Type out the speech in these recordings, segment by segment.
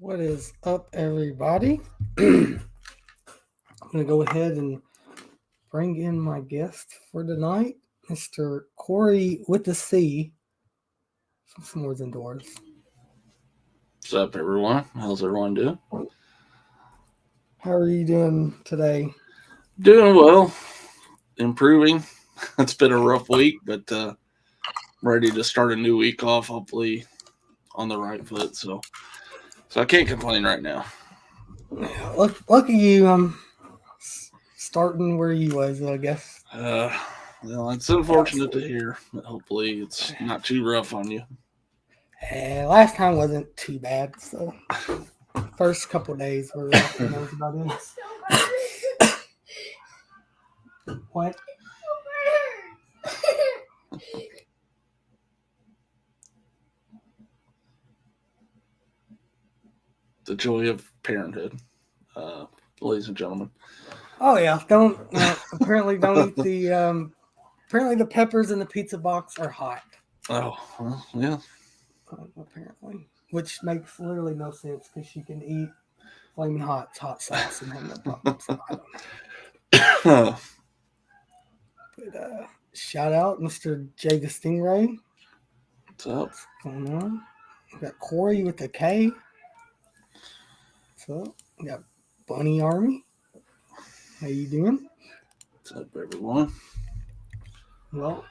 What is up, everybody? I'm going to go ahead and bring in my guest for tonight, Mr. Corey with the C from Smores Indoors. What's up, everyone? How's everyone doing? How are you doing today? Doing well, improving. It's been a rough week, but ready to start a new week off, hopefully on the right foot. So I can't complain right now. Lucky you, I'm starting where you was, I guess. Uh, well, it's unfortunate to hear, but hopefully it's not too rough on you. Last time wasn't too bad, so first couple days were rough, and that was about it. What? The joy of parenthood, uh, ladies and gentlemen. Oh yeah, don't apparently don't eat the apparently the peppers in the pizza box are hot. Oh, well, yeah. Apparently, which makes literally no sense because you can eat flaming hot sauce and have no problem. So I don't What's know. But shout out, Mr. Jay the Stingray. up? What's going on? We got Corey with the K. What's up? We got Bunny Army. How you doing? What's up, everyone? Well,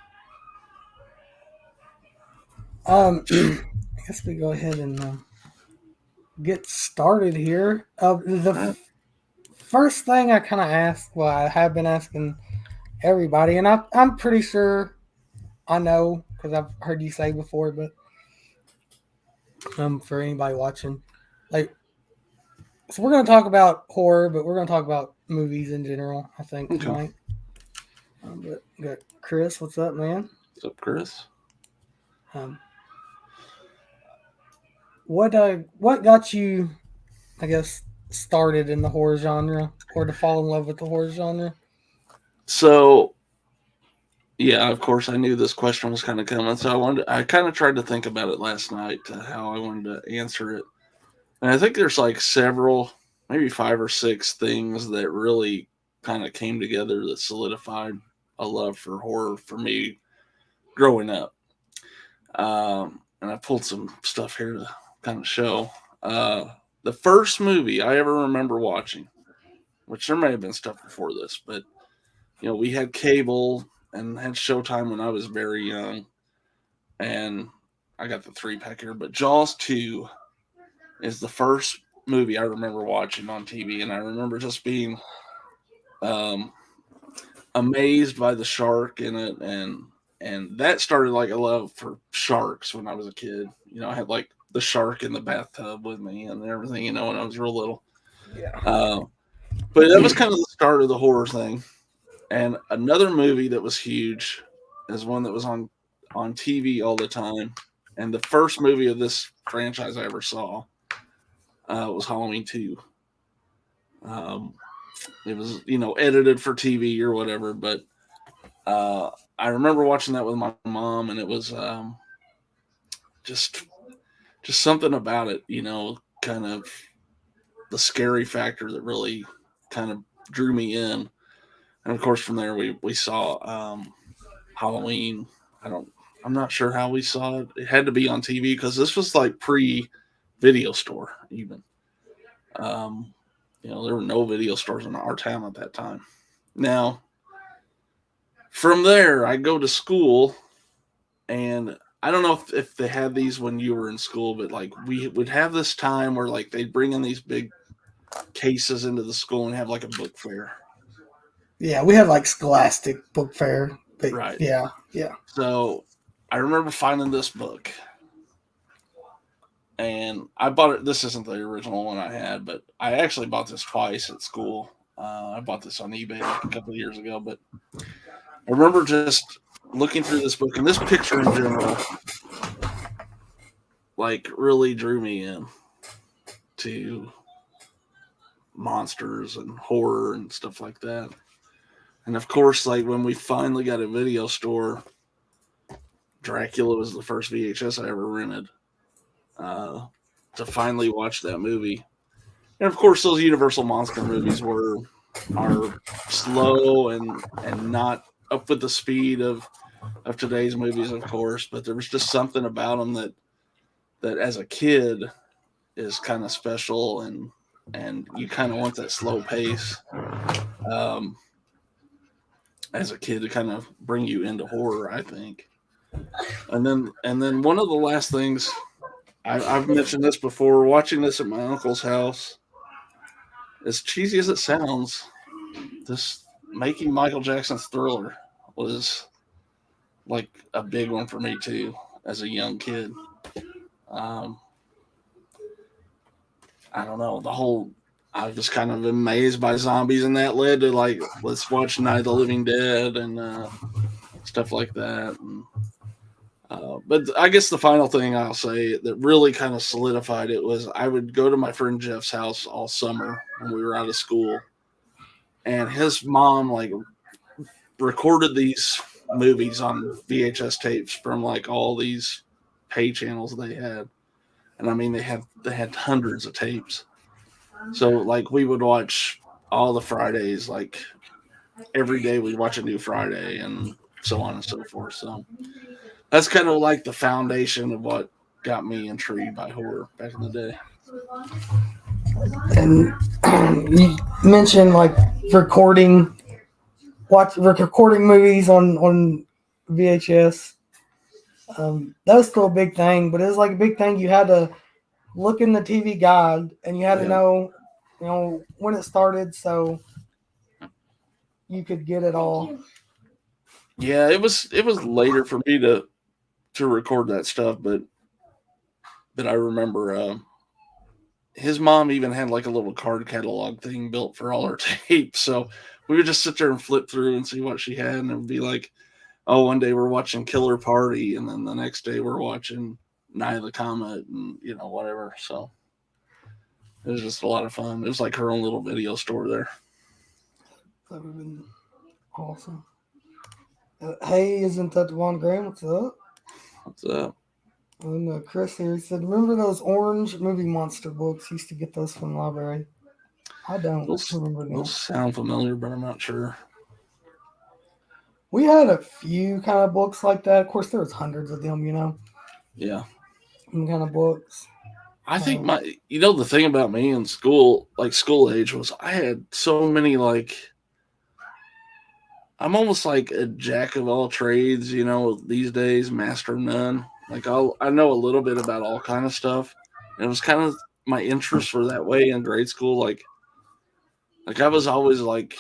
I guess we go ahead and get started here. The first thing I kind of asked, well, I have been asking everybody, and I'm pretty sure I know because I've heard you say before, but for anybody watching, like, so we're gonna talk about horror, but we're gonna talk about movies in general. I think Okay. tonight. But we got Chris, what's up, man? What's up, Chris? Um, what got you, I guess, started in the horror genre or to fall in love with the horror genre? So, yeah, of course, I knew this question was kind of coming, so I kind of tried to think about it last night, how I wanted to answer it. And I think there's like several, maybe five or six things that really kind of came together that solidified a love for horror for me growing up. And I pulled some stuff here to kind of show. Uh, the first movie I ever remember watching, which there may have been stuff before this, but we had cable and had Showtime when I was very young, and I got the 3-pack here. But Jaws 2 is the first movie I remember watching on TV, and I remember just being um, amazed by the shark in it, and that started like a love for sharks when I was a kid. I had like the shark in the bathtub with me and everything. When I was real little. Yeah. But that was kind of the start of the horror thing. And another movie that was huge is one that was on TV all the time. And the first movie of this franchise I ever saw was Halloween 2. Um, it was, edited for TV or whatever, but uh, I remember watching that with my mom, and it was just just something about it, kind of the scary factor that really kind of drew me in. And of course, from there we saw Halloween. I don't. I'm not sure how we saw it. It had to be on TV because this was like pre video store even. Um, there were no video stores in our town at that time. Now, from there, I go to school, and I don't know if they had these when you were in school, but like we would have this time where like they'd bring in these big cases into the school and have like a book fair. Yeah, we had like Scholastic Book Fair. But Right. yeah. So I remember finding this book, and I bought it. This isn't the original one I had, but I actually bought this twice at school. I bought this on eBay like a couple of years ago, but I remember just looking through this book, and this picture in general, like, really drew me in to monsters and horror and stuff like that. And of course, like when we finally got a video store, Dracula was the first VHS I ever rented. Uh, to finally watch that movie. And of course, those Universal monster movies are slow and not up with the speed of today's movies, of course. But there was just something about them that as a kid is kind of special, and you kind of want that slow pace um, as a kid to kind of bring you into horror, I think. And then one of the last things I've mentioned this before, watching this at my uncle's house, as cheesy as it sounds, this making Michael Jackson's Thriller was like a big one for me too as a young kid. Um, I don't know, the whole I was just kind of amazed by zombies, and that led to like let's watch Night of the Living Dead and stuff like that. But I guess the final thing I'll say that really kind of solidified it was I would go to my friend Jeff's house all summer when we were out of school, and his mom like recorded these movies on VHS tapes from like all these pay channels they had, and I mean they had hundreds of tapes. So like we would watch all the Fridays, like every day we'd watch a new Friday, and so on and so forth. So that's kind of like the foundation of what got me intrigued by horror back in the day. And you mentioned like recording, recording movies on VHS. That was still a big thing, but it was like a big thing. You had to look in the TV guide, and you had to Yeah, know when it started, so you could get it all. yeah. It was later for me to record that stuff, but I remember his mom even had like a little card catalog thing built for all her tapes. So we would just sit there and flip through and see what she had, and it would be like, oh, one day we're watching Killer Party, and then the next day we're watching Night of the Comet, and whatever. So it was just a lot of fun. It was like her own little video store there. That would have been awesome. Hey, isn't that Devon Graham? What's up? What's up? And Chris here said, "Remember those orange movie monster books? Used to get those from the library." I don't Those remember those them. sound familiar, but I'm not sure. We had a few kind of books like that. Of course, there was hundreds of them, Yeah, them kind of books. I think Um, the thing about me in school, like school age, was I had so many like I'm almost like a jack of all trades, these days, master of none. Like I know a little bit about all kind of stuff. And it was kind of my interests were that way in grade school. Like I was always like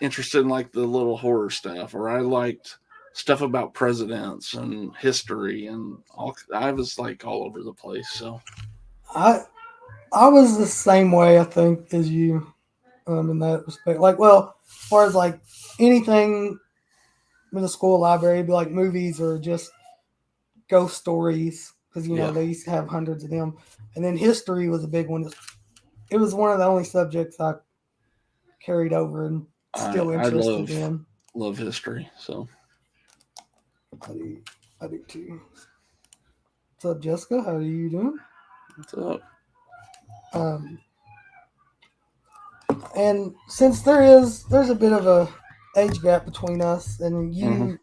interested in like the little horror stuff, or I liked stuff about presidents and history and all. I was like all over the place. So I I was the same way, I think, as you, in that respect. Like, well, as far as like anything in the school library, it'd be like movies or just ghost stories, because yeah, they used to have hundreds of them. And then history was a big one. It was one of the only subjects I carried over and I still I interested love in. love history. So I do, I do too. What's up, Jessica? How are you doing? what's up? Um, and since there's a bit of a age gap between us, and Hmm.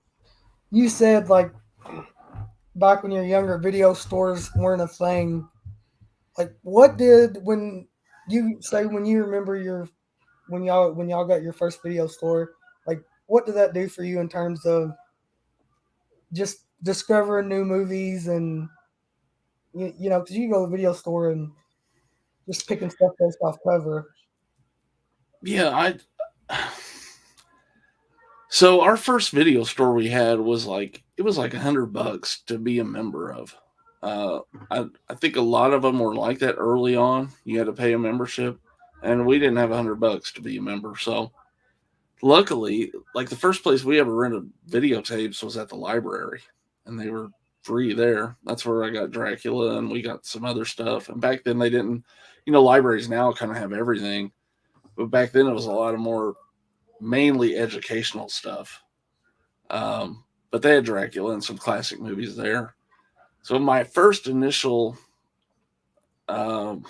you said like back when you were younger, video stores weren't a thing. Like, what did when you remember your when y'all got your first video store? Like, what did that do for you in terms of just discovering new movies and because you go to the video store and just picking stuff based off cover. Yeah, I. So our first video store we had was like it was like $100 to be a member of. Uh, I think a lot of them were like that early on. You had to pay a membership, and we didn't have $100 to be a member. So luckily, like the first place we ever rented videotapes was at the library, and they were free there. That's where I got Dracula, and we got some other stuff. And back then they didn't, libraries now kind of have everything, but back then it was a lot of more mainly educational stuff. But they had Dracula and some classic movies there. So my first initial um,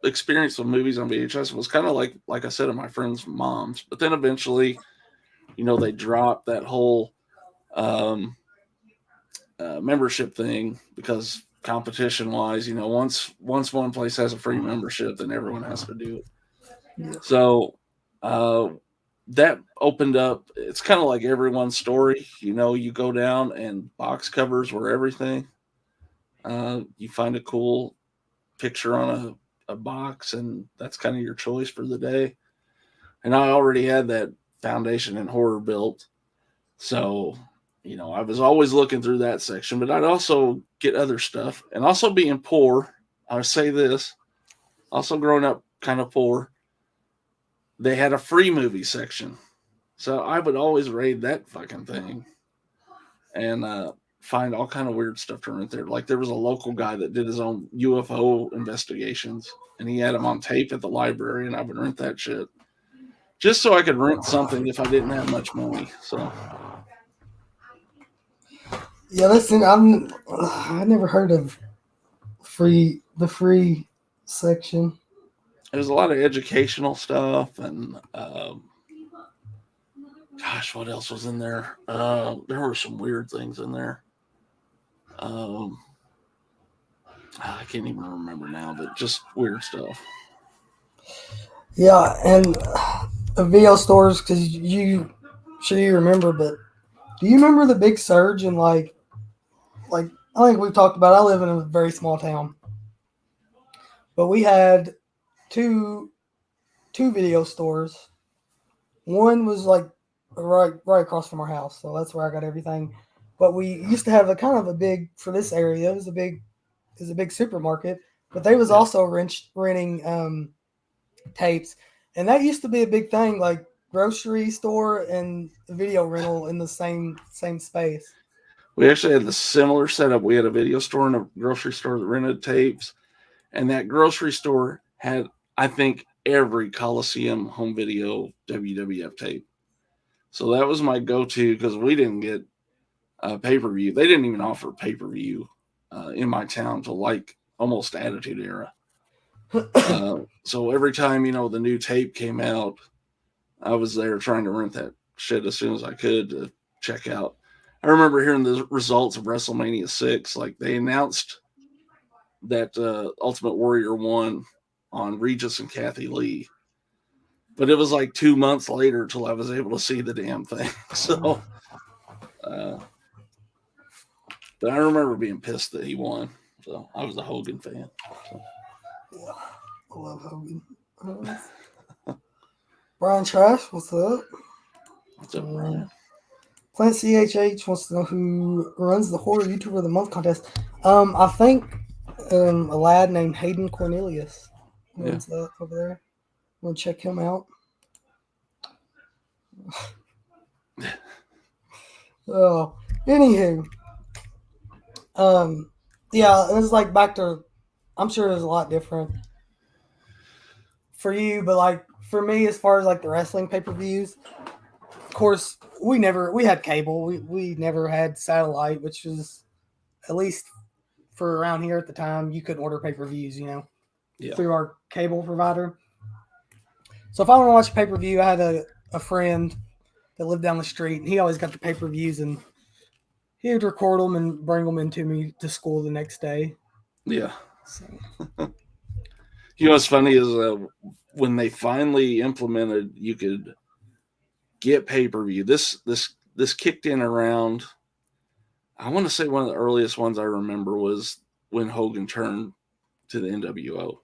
experience with movies on VHS was kind of like I said, at my friend's mom's. But then eventually, they dropped that whole um, membership thing because competition wise, once one place has a free membership, then everyone has to do it. Yeah. So uh, that opened up. It's kind of like everyone's story. You go down and box covers were everything. You find a cool picture on a box, and that's kind of your choice for the day. And I already had that foundation in horror built. So, I was always looking through that section, but I'd also get other stuff. And also being poor, I would say this, also growing up kind of poor, they had a free movie section. So I would always raid that fucking thing and find all kind of weird stuff to rent there. Like there was a local guy that did his own UFO investigations, and he had them on tape at the library, and I would rent that shit just so I could rent something if I didn't have much money. So Yeah, listen, I never heard of the free section. there's a lot of educational stuff, and gosh, what else was in there? There were some weird things in there. Um, I can't even remember now, but just weird stuff. Yeah, and the video stores, because sure you remember, but do you remember the big surge in like I think we've talked about? I live in a very small town, but we had two video stores. One was like right across from our house, so that's where I got everything. But we used to have a kind of a big for this area. It was a big supermarket, but they was Yeah. also renting tapes, and that used to be a big thing, like grocery store and video rental in the same space. We actually had the similar setup. We had a video store and a grocery store that rented tapes, and that grocery store had, I think, every Coliseum home video WWF tape. So that was my go-to because we didn't get pay-per-view. They didn't even offer pay-per-view in my town until like almost Attitude Era. So every time the new tape came out, I was there trying to rent that shit as soon as I could to check out. I remember hearing the results of WrestleMania 6. Like they announced that Ultimate Warrior won on Regis and Kathy Lee, but it was like 2 months later till I was able to see the damn thing. So, uh, but I remember being pissed that he won. So I was a Hogan fan. So. Yeah, I love Hogan. Brian Trash, what's up? What's up, Brian? Plant CHH wants to know who runs the Horror YouTuber of the Month contest. I think a lad named Hayden Cornelius runs that over there. Want to check him out? Oh, anywho, yeah, it's like back to. I'm sure there's a lot different for you, but like for me, as far as like the wrestling pay per views, of course, we had cable. We never had satellite, which was at least for around here at the time, you couldn't order pay per views, through our cable provider. So if I want to watch a pay per view, I had a friend that lived down the street, and he always got the pay per views, and he would record them and bring them into me to school the next day. Yeah. So. What's funny is when they finally implemented, you could get pay per view. This kicked in around. I want to say one of the earliest ones I remember was when Hogan turned to the NWO.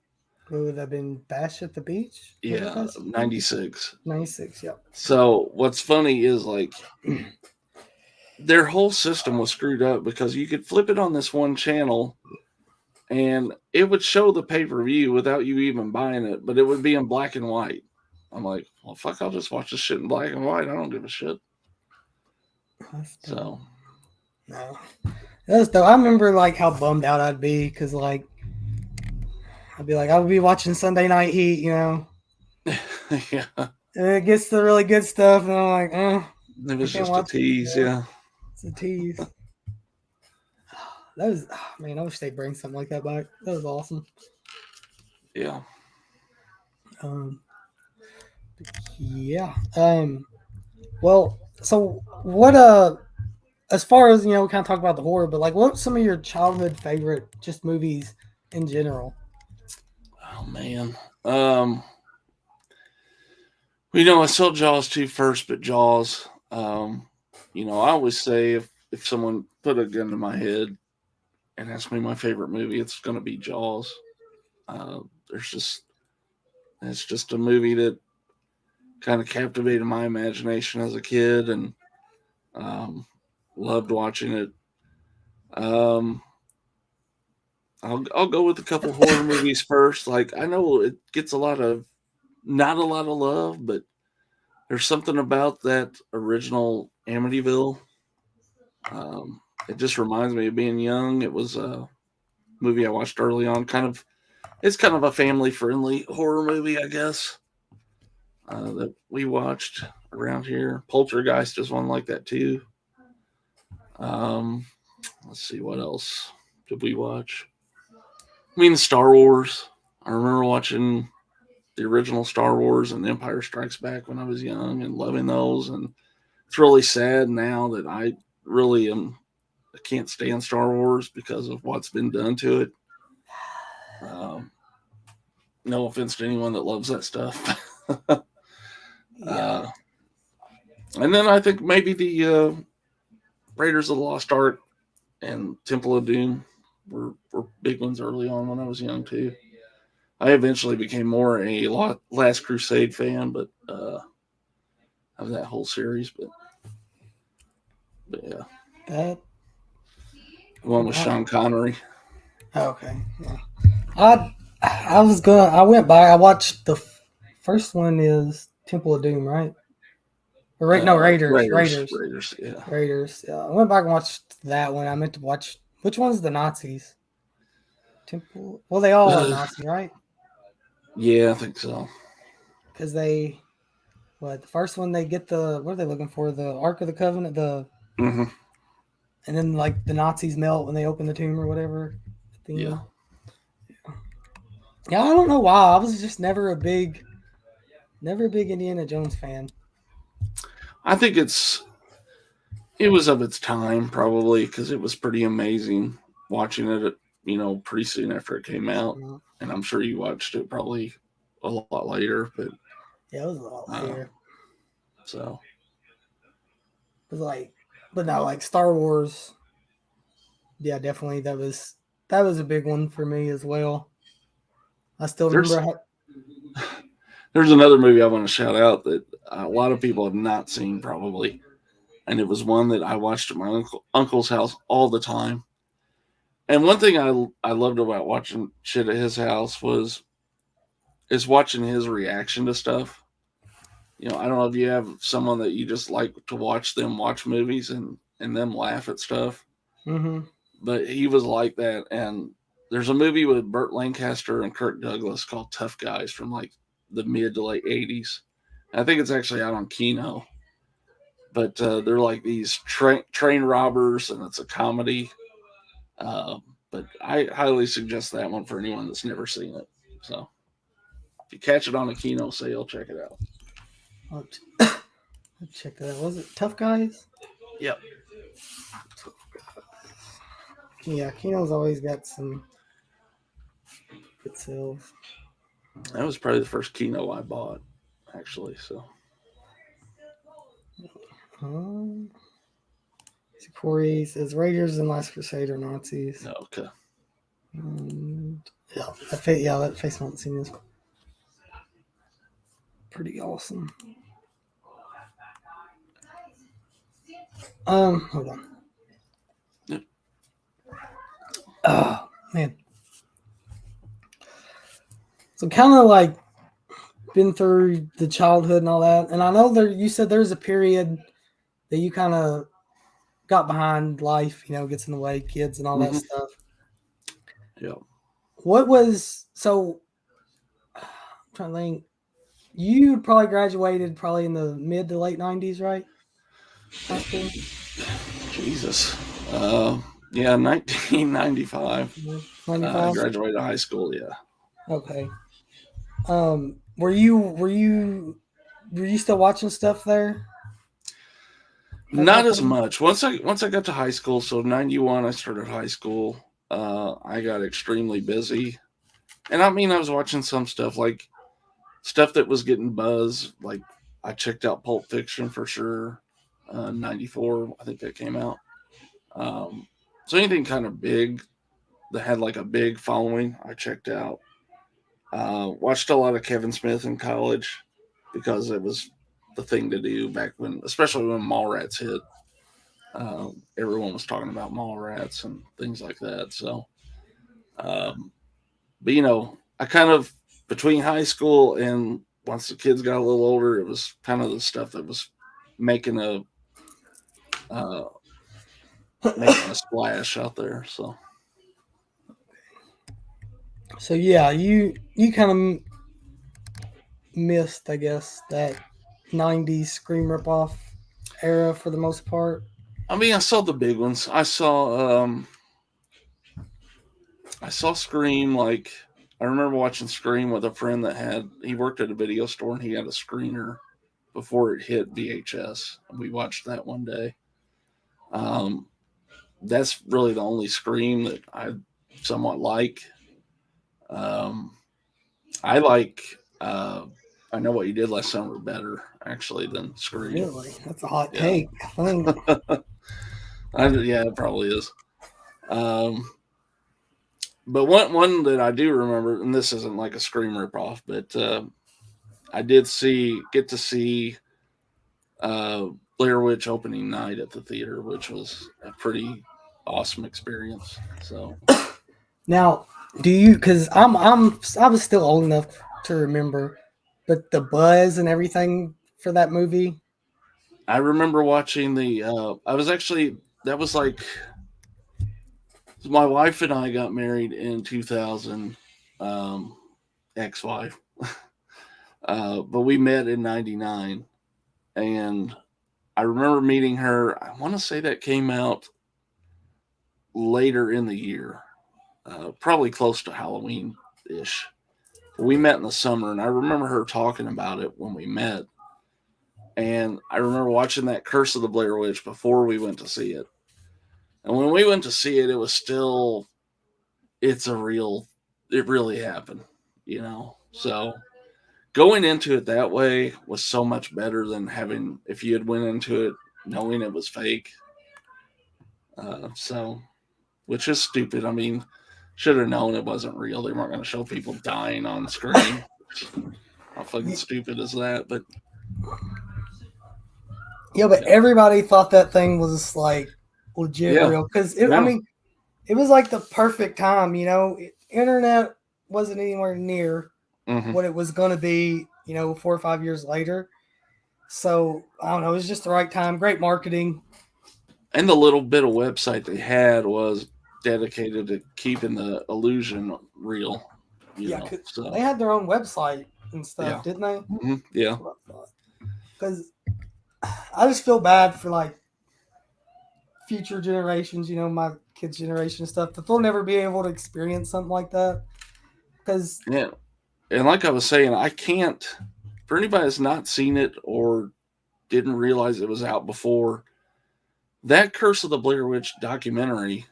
Would that have been Bash at the Beach? Yeah, 96. 96, yep. So what's funny is like their whole system was screwed up because you could flip it on this one channel and it would show the pay-per-view without you even buying it, but it would be in black and white. I'm like, well, fuck, I'll just watch this shit in black and white. I don't give a shit. So. No. That's dope. I remember like how bummed out I'd be because like I'd be like, I would be watching Sunday Night Heat, Yeah. And it gets the really good stuff, and I'm like, it was just a tease, yeah. It's a tease. That was man. I wish they'd bring something like that back. That was awesome. Yeah. Um, yeah. Well, so what? As far as we kind of talk about the horror, but like, what's some of your childhood favorite just movies in general? Oh man. Um, I saw Jaws 2 first, but Jaws. I always say if someone put a gun to my head and asked me my favorite movie, it's going to be Jaws. There's just it's just a movie that kind of captivated my imagination as a kid, and um, loved watching it. Um, I'll go with a couple horror movies first. Like, I know it gets not a lot of love, but there's something about that original Amityville. It just reminds me of being young. It was a movie I watched early on. It's kind of a family friendly horror movie, I guess. That we watched around here. Poltergeist is one like that too. Um, let's see, what else did we watch? I mean, Star Wars. I remember watching the original Star Wars and Empire Strikes Back when I was young and loving those. And it's really sad now that really I can't stand Star Wars because of what's been done to it. Um, no offense to anyone that loves that stuff. Yeah, uh, and then I think maybe the Raiders of the Lost Ark and Temple of Doom were big ones early on when I was young too. I eventually became more a Last Crusade fan, but of that whole series. But yeah, that. the one with Sean Connery. Okay. Yeah. I went by. I watched first one is Temple of Doom, right? Or right? No, Raiders. Raiders. Raiders. Yeah, Raiders. Yeah. I went back and watched that one. I meant to watch which one's the Nazis? Temple. Well, they all are Nazi, right? yeah, I think so. Because they the first one they get the what are they looking for? The Ark of the Covenant. Hmm. And then like the Nazis melt when they open the tomb or whatever at the Yeah, end. Yeah, I don't know why. I was just never a big Indiana Jones fan. I think it was of its time probably because it was pretty amazing watching it. Pretty soon after it came out, Uh, and I'm sure you watched it probably a lot later. But yeah, it was a lot uh, later. so It was like, but no, like Star Wars. Yeah, definitely that was a big one for me as well. I still remember there's how. there's another movie I want to shout out that a lot of people have not seen probably, and it was one that I watched at my uncle's house all the time. And one thing I loved about watching shit at his house is watching his reaction to stuff. I don't know if you have someone that you just like to watch them watch movies and them laugh at stuff, Mm-hmm. but he was like that. And there's a movie with Burt Lancaster and Kirk Douglas called Tough Guys from like the mid to late '80s. I think it's actually out on Kino, but they're like these train robbers, and it's a comedy. Uh, but I highly suggest that one for anyone that's never seen it. So if you catch it on a Kino sale, check it out. I'll, I'll check that out. Was it Tough Guys? Yep. Yeah, Kino's always got some good sales. That was probably the first Kino I bought, actually. So Um, Corey says Raiders and Last Crusade are Nazis. no, okay. Um, that face mount scene is pretty awesome. Hold on. Yep. Oh man. So kind of like been through the childhood and all that, and I know there. You said there's a period that you kind of got behind life. Gets in the way, kids and all that Mm-hmm. stuff. Yep. What was so? I'm trying to think. You probably graduated probably in the mid to late '90s, right? High school. Jesus. Yeah, 1995. I 95. graduated high school. Yeah, Okay. Were you still watching stuff there at not that as time? much. Once I got to high school, so 91, I started high school. I got extremely busy, and I mean, I was watching some stuff like stuff that was getting buzz. Like I checked out Pulp Fiction for sure. 94, I think that came out. Um, so anything kind of big that had like a big following, I checked out. Watched a lot of Kevin Smith in college because it was the thing to do back when, especially when Mallrats hit. Everyone was talking about Mallrats and things like that. So, um, but I kind of between high school and once the kids got a little older, it was kind of the stuff that was making a uh, making a splash out there. So So yeah, you kind of missed, I guess, that '90s scream ripoff era for the most part. I mean, I saw the big ones. I saw Scream. Like I remember watching Scream with a friend that he worked at a video store and he had a screener before it hit VHS. And we watched that one day. Um, that's really the only Scream that I somewhat like. Um, I like I Know What You Did Last Summer better actually than Scream. Really, that's a hot Yeah, take. I think. yeah, it probably is. Um, but one that I do remember, and this isn't like a Scream ripoff, but I did get to see uh, Blair Witch opening night at the theater, which was a pretty awesome experience. So Now, do you? Because I was still old enough to remember, but the buzz and everything for that movie. I remember watching the. I was actually that was like my wife and I got married in 2000. Um, ex-wife, but we met in '99, and I remember meeting her. I want to say that came out later in the year, probably close to Halloween ish. We met in the summer, and I remember her talking about it when we met. And I remember watching that Curse of the Blair Witch before we went to see it. And when we went to see it, it was still, it's a real, it really happened, So going into it that way was so much better than having, if you had went into it knowing it was fake. So, which is stupid. I mean, should have known it wasn't real. They weren't going to show people dying on screen. How fucking stupid is that? But Yeah, but yeah, everybody thought that thing was like legit yeah, real because I yeah. mean, it was like the perfect time. Internet wasn't anywhere near Hmm. what it was going to be. 4 or 5 years later. So I don't know. It was just the right time. Great marketing. And the little bit of website they had was dedicated to keeping the illusion real. Yeah, they So had their own website and stuff, yeah, didn't they? yeah. That's what I thought. Because I just feel bad for like future generations. My kids' generation and stuff that they'll never be able to experience something like that. Because Yeah. And like I was saying, I can't, for anybody that's not seen it or didn't realize it was out before, that Curse of the Blair Witch documentary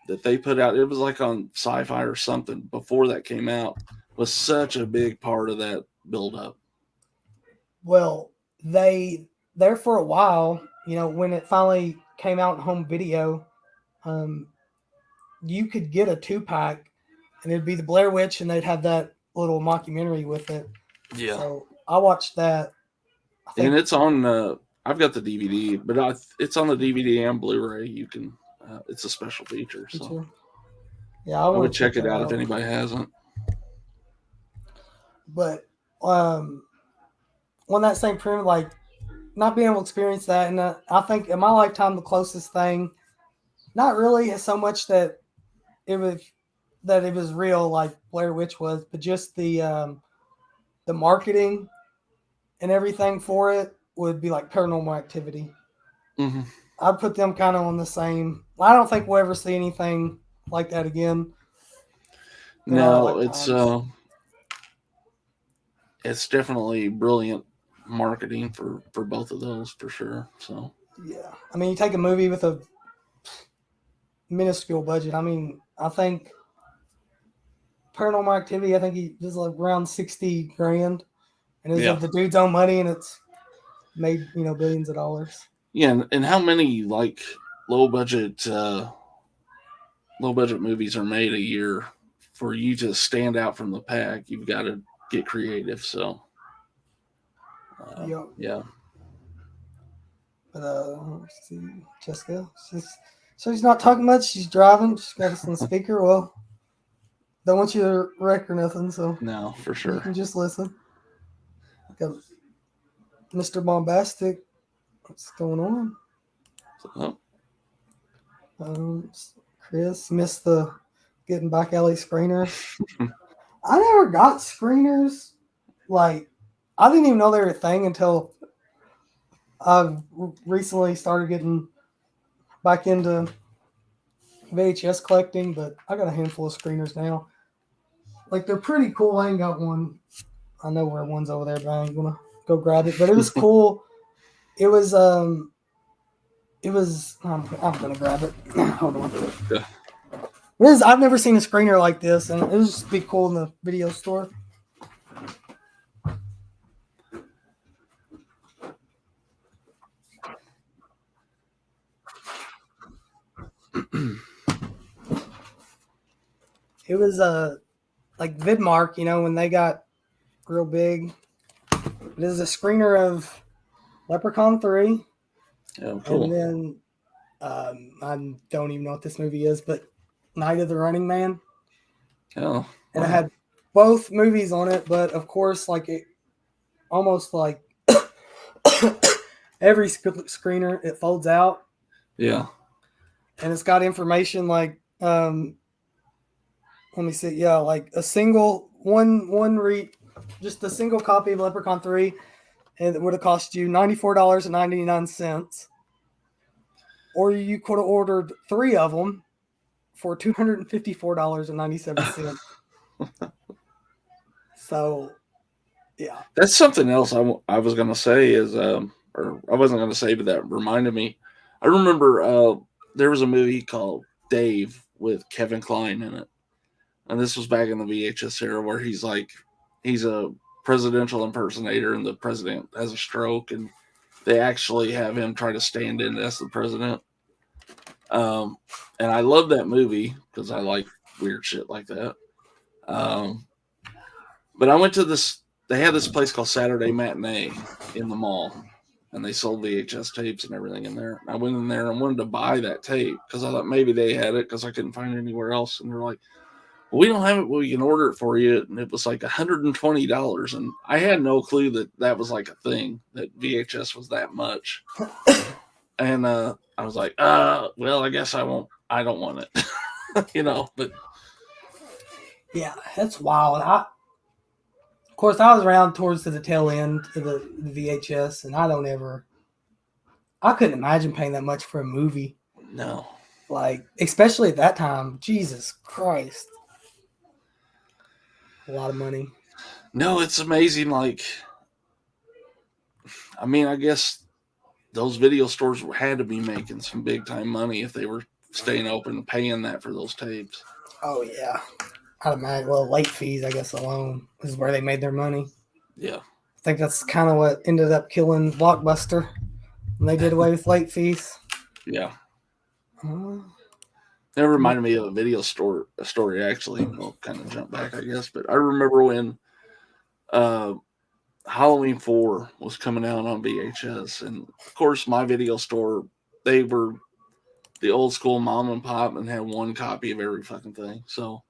that they put out, it was like on sci fi or something before that came out, was such a big part of that build up. well, they there for a while. When it finally came out in home video, um, you could get a 2-pack, and it'd be the Blair Witch, and they'd have that little mockumentary with it. Yeah. So I watched that. I And think it's on, I've got the DVD, but it's on the DVD and Blu ray. You can, it's a special feature. So feature. Yeah, I I would want to check check it that out if out. anybody hasn't. But um, on that same print, like not being able to experience that, and I think in my lifetime the closest thing, not really so much it was that it was real like Blair Witch was, but just the marketing and everything for it would be like Paranormal Activity. Hmm. I'd put them kind of on the same. I don't think we'll ever see anything like that again in our No, lifetimes. it's definitely brilliant marketing for both of those for sure. So Yeah, I mean, you take a movie with a minuscule budget. I mean, I think Paranormal Activity. I think he does like around 60 grand, and is yeah, of the dude's own money, and it's made billions of dollars. yeah, and how many like low budget low budget movies are made a year? For you to stand out from the pack, you've got to get creative. So Yeah, yeah, but let's see, Jessica. She's not talking much. She's driving. She's got us on speaker. Well, don't want you to wreck or nothing, so no, for you sure. can just listen. Got Mr. Bombastic. What's going on? So, Um, Chris missed the getting back alley screeners. I never got screeners. Like, I didn't even know they were a thing until I've recently started getting back into VHS collecting. But I got a handful of screeners now. Like, they're pretty cool. I ain't got one. I know where one's over there, but I ain't gonna go grab it. But it was cool. It was I'm gonna grab it. Hold on. yeah. It is. I've never seen a screener like this, and it would just be cool in the video store. It was like Vidmark, when they got real big. It is a screener of Leprechaun 3, Yeah, and cool. then I don't even know what this movie is, but Night of the Running Man, Oh, and it wow. had both movies on it. But of course, like it almost like every screener, it folds out, Yeah. and it's got information like let me see, yeah, like a single just a single copy of Leprechaun 3, and it would have cost you $94.99, or you could have ordered three of them for $254.97. So yeah. That's something else I was going to say is, or I wasn't going to say, but that reminded me. I remember there was a movie called Dave with Kevin Kline in it. And this was back in the VHS era where he's a presidential impersonator and the president has a stroke and they actually have him try to stand in as the president. Um, and I love that movie because I like weird shit like that. Um, but I went to this. They had this place called Saturday Matinee in the mall, and they sold VHS tapes and everything in there. I went in there and wanted to buy that tape because I thought maybe they had it because I couldn't find it anywhere else. And they're like, well, "We don't have it, but we can order it for you." And it was like $120, and I had no clue that that was like a thing that VHS was that much. And I was like, well, I guess I won't. I don't want it, But Yeah, that's wild. Of course, I was around towards to the tail end of the VHS, and I couldn't imagine paying that much for a movie. no, Like, especially at that time, Jesus Christ, a lot of money. no, it's amazing. Like, I mean, I guess those video stores had to be making some big time money if they were staying open and paying that for those tapes. Oh yeah, I'd imagine. Well, late fees, I guess, alone is where they made their money. Yeah, I think that's kind of what ended up killing Blockbuster when they did away with late fees. yeah. Uh, It reminded me of a video store a story actually. We'll kind of jump back, I guess, but I remember when uh, Halloween 4 was coming out on VHS, and of course, my video store they were the old school mom and pop and had one copy of every fucking thing. So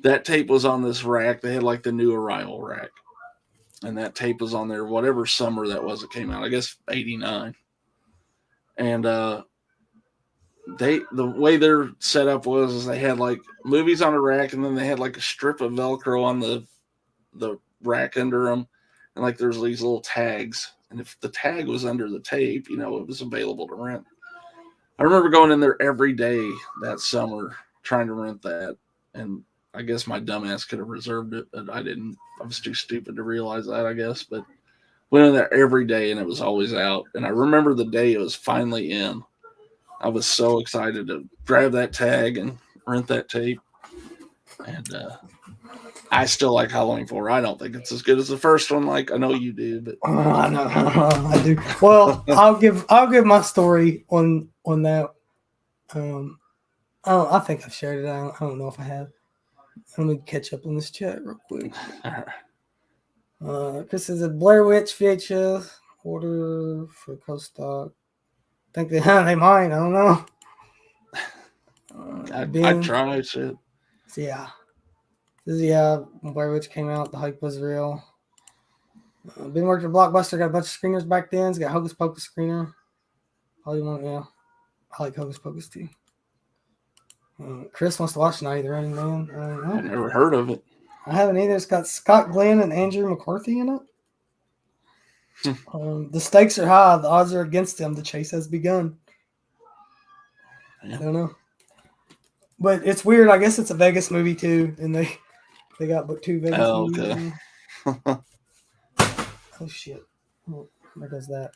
that tape was on this rack. They had like the new arrival rack, and that tape was on there whatever summer that was it came out. I guess '89, and the way their setup was is they had like movies on a rack, and then they had like a strip of Velcro on the rack under them, and like there's these little tags, and if the tag was under the tape, it was available to rent. I remember going in there every day that summer trying to rent that, and I guess my dumbass could have reserved it, but I didn't. I was too stupid to realize that, I guess. But went in there every day, and it was always out. And I remember the day it was finally in. I was so excited to grab that tag and rent that tape. And I still like Halloween 4. I don't think it's as good as the first one. Like I know you do, but I know, I do. Well, I'll give my story on that. I think I've shared it. I don't know if I have. Let me catch up on this chat real quick. Chris says a Blair Witch VHS order for co-stock. I think they might. I don't know. I'd try shit. So yeah, Blair Witch came out. The hype was real. Been working at Blockbuster. Got a bunch of screeners back then. It's got Hocus Pocus screener. Yeah. I like Hocus Pocus too. Chris wants to watch Night of the Running Man. I never heard of it. I haven't either. It's got Scott Glenn and Andrew McCarthy in it. The stakes are high. The odds are against him. The chase has begun. Yeah. I don't know. But it's weird. I guess it's a Vegas movie too, and they got but 2 Vegas movies. Okay. Oh shit! Oh, there goes that.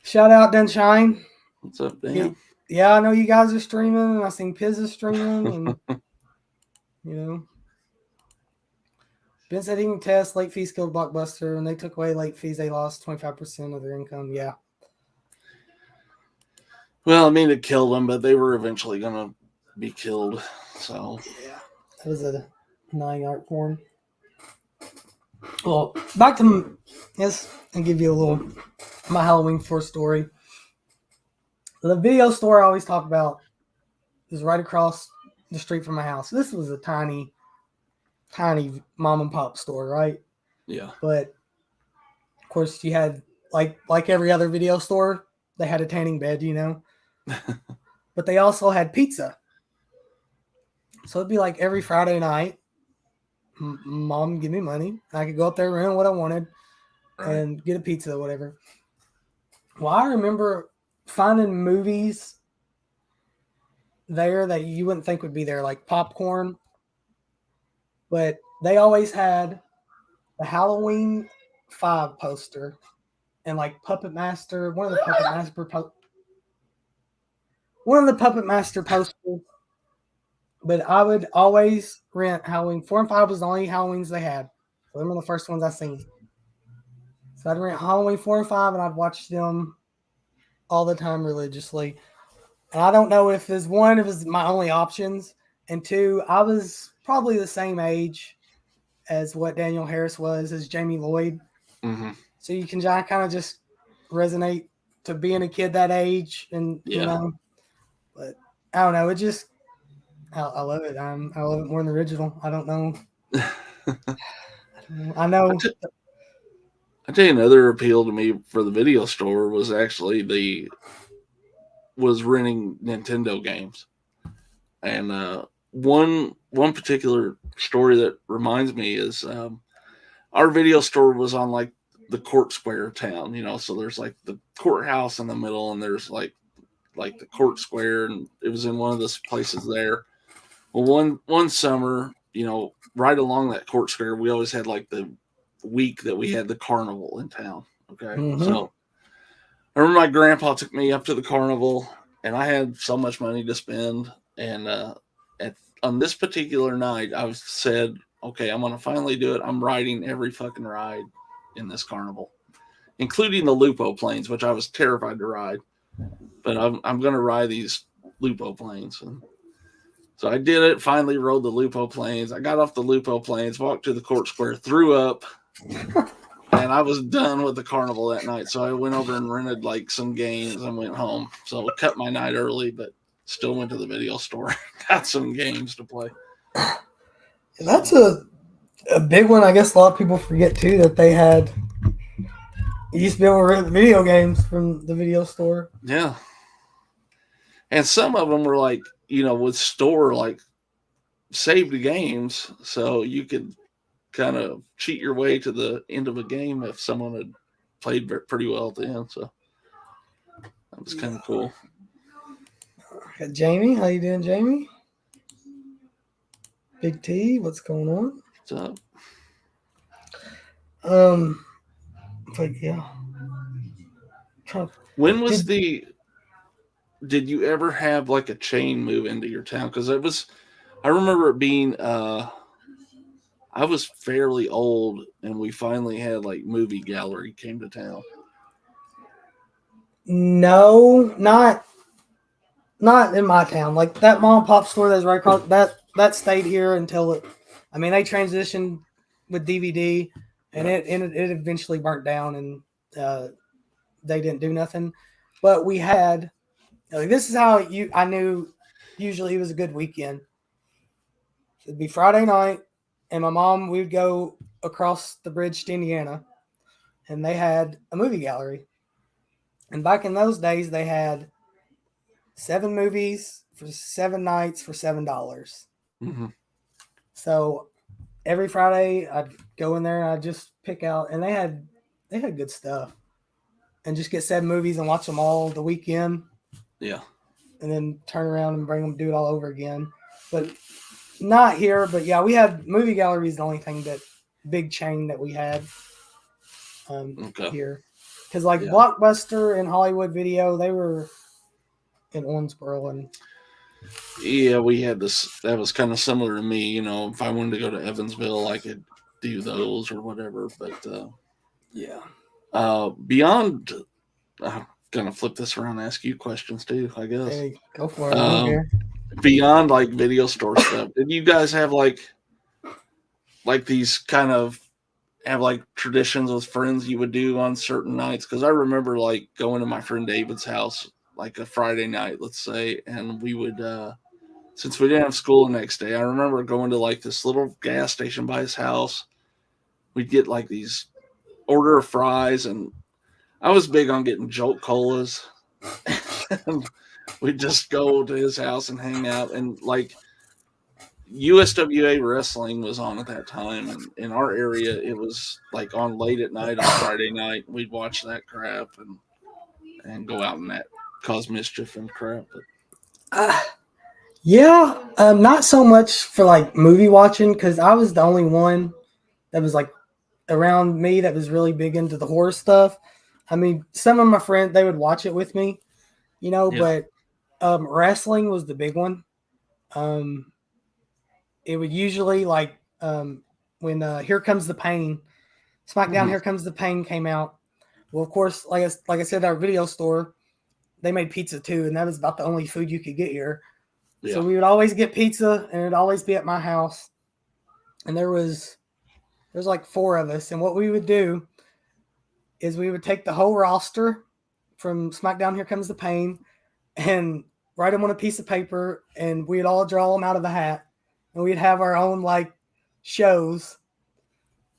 Shout out Denshine. What's up, Dan? Yeah, I know you guys are streaming, and I seen Piz is streaming, and Ben said he can test late fees killed Blockbuster. When they took away late fees, they lost 25% of their income. Yeah. Well, I mean, it killed them, but they were eventually going to be killed. So yeah, that was a 9-art form. Well, back to I'll give you a little my Halloween 4 story. The video store I always talk about is right across the street from my house. This was a tiny mom and pop store, right? Yeah. But of course, you had like every other video store, they had a tanning bed, but they also had pizza. So it'd be like every Friday night, mom give me money. I could go up there, rent what I wanted, and get a pizza or whatever. Well, I remember finding movies there that you wouldn't think would be there, like popcorn. But they always had the Halloween 5 poster and like Puppet Master, one of the Puppet Master posters. But I would always rent Halloween 4 and 5 was the only Halloweens they had. So them were the first ones I seen. So I'd rent Halloween 4 and 5 and I'd watch them all the time religiously. And I don't know if it was my only options, and 2, I was probably the same age as what Daniel Harris was as Jamie Lloyd. Mm-hmm. So you can kind of just resonate to being a kid that age, and but I don't know. It just I love it. I love it more than the original. I don't know. I know. I tell you, another appeal to me for the video store was actually renting Nintendo games, and one particular story that reminds me is our video store was on like the court square of town, so there's like the courthouse in the middle, and there's like the court square, and it was in one of those places there. Well, one summer, right along that court square, we always had like the week that we had the carnival in town. Okay. Mm-hmm. So I remember my grandpa took me up to the carnival, and I had so much money to spend. And on this particular night, I said, okay, I'm going to finally do it. I'm riding every fucking ride in this carnival, including the Lupo planes, which I was terrified to ride. But I'm going to ride these Lupo planes. And so I did it, finally rode the Lupo planes. I got off the Lupo planes, walked to the court square, threw up, and I was done with the carnival that night. So I went over and rented like some games and went home. So I cut my night early, but still went to the video store. Got some games to play. And that's a big one. I guess a lot of people forget too that they had. You used to be able to rent video games from the video store. Yeah. And some of them were like, would store like saved games, so you could kind of cheat your way to the end of a game if someone had played pretty well at the end. So that was kind of cool. Got Jamie. How you doing, Jamie? Big T, what's going on? So, Um, but yeah, trying, when was did the? Did you ever have like a chain move into your town? Because it was, I remember it being. I was fairly old, and we finally had like movie gallery came to town. no, not in my town. Like that mom and pop store that's right across that stayed here until it. I mean, they transitioned with DVD, and Right. it eventually burnt down, and uh, they didn't do nothing. But we had like this is how you I knew. Usually, it was a good weekend. It'd be Friday night, and my mom we'd go across the bridge to Indiana, and they had a movie gallery. And back in those days, they had 7 movies for 7 nights for $7. Mm-hmm. So every Friday, I'd go in there and I'd just pick out, and they had good stuff, and just get 7 movies and watch them all the weekend, Yeah. and then turn around and bring them do it all over again. But not here. But yeah, we had movie galleries. The only thing that big chain that we had Okay. here, because like Yeah. Blockbuster and Hollywood Video, they were in Owensboro, and Yeah, we had this. That was kind of similar to me. You know, if I wanted to go to Evansville, I could do those or whatever. But yeah. beyond, I'm gonna flip this around and ask you questions too. I guess. Hey, go for it. I'm Um, here. beyond like video store stuff, did you guys have like these kind of have like traditions with friends you would do on certain nights? Because I remember like going to my friend David's house like a Friday night, let's say, and we would since we didn't have school the next day, I remember going to like this little gas station by his house. We'd get like these order of fries, and I was big on getting Jolt Colas. And we'd just go to his house and hang out. And like USWA wrestling was on at that time, and in our area, it was like on late at night on Friday night. We'd watch that crap and go out and that cause mischief and crap. But Uh, yeah, not so much for like movie watching because I was the only one that was like around me that was really big into the horror stuff. I mean, some of my friends they would watch it with me, yeah, but wrestling was the big one. Um, it would usually like when Here Comes the Pain, SmackDown hmm, Here Comes the Pain came out. Well, of course, like I said, our video store they made pizza too, and that was about the only food you could get here. So yeah, we would always get pizza, and it'd always be at my house. And there's like 4 of us, and what we would do is we would take the whole roster from SmackDown Here Comes the Pain and write them on a piece of paper, and we'd all draw them out of a hat, and we'd have our own like shows.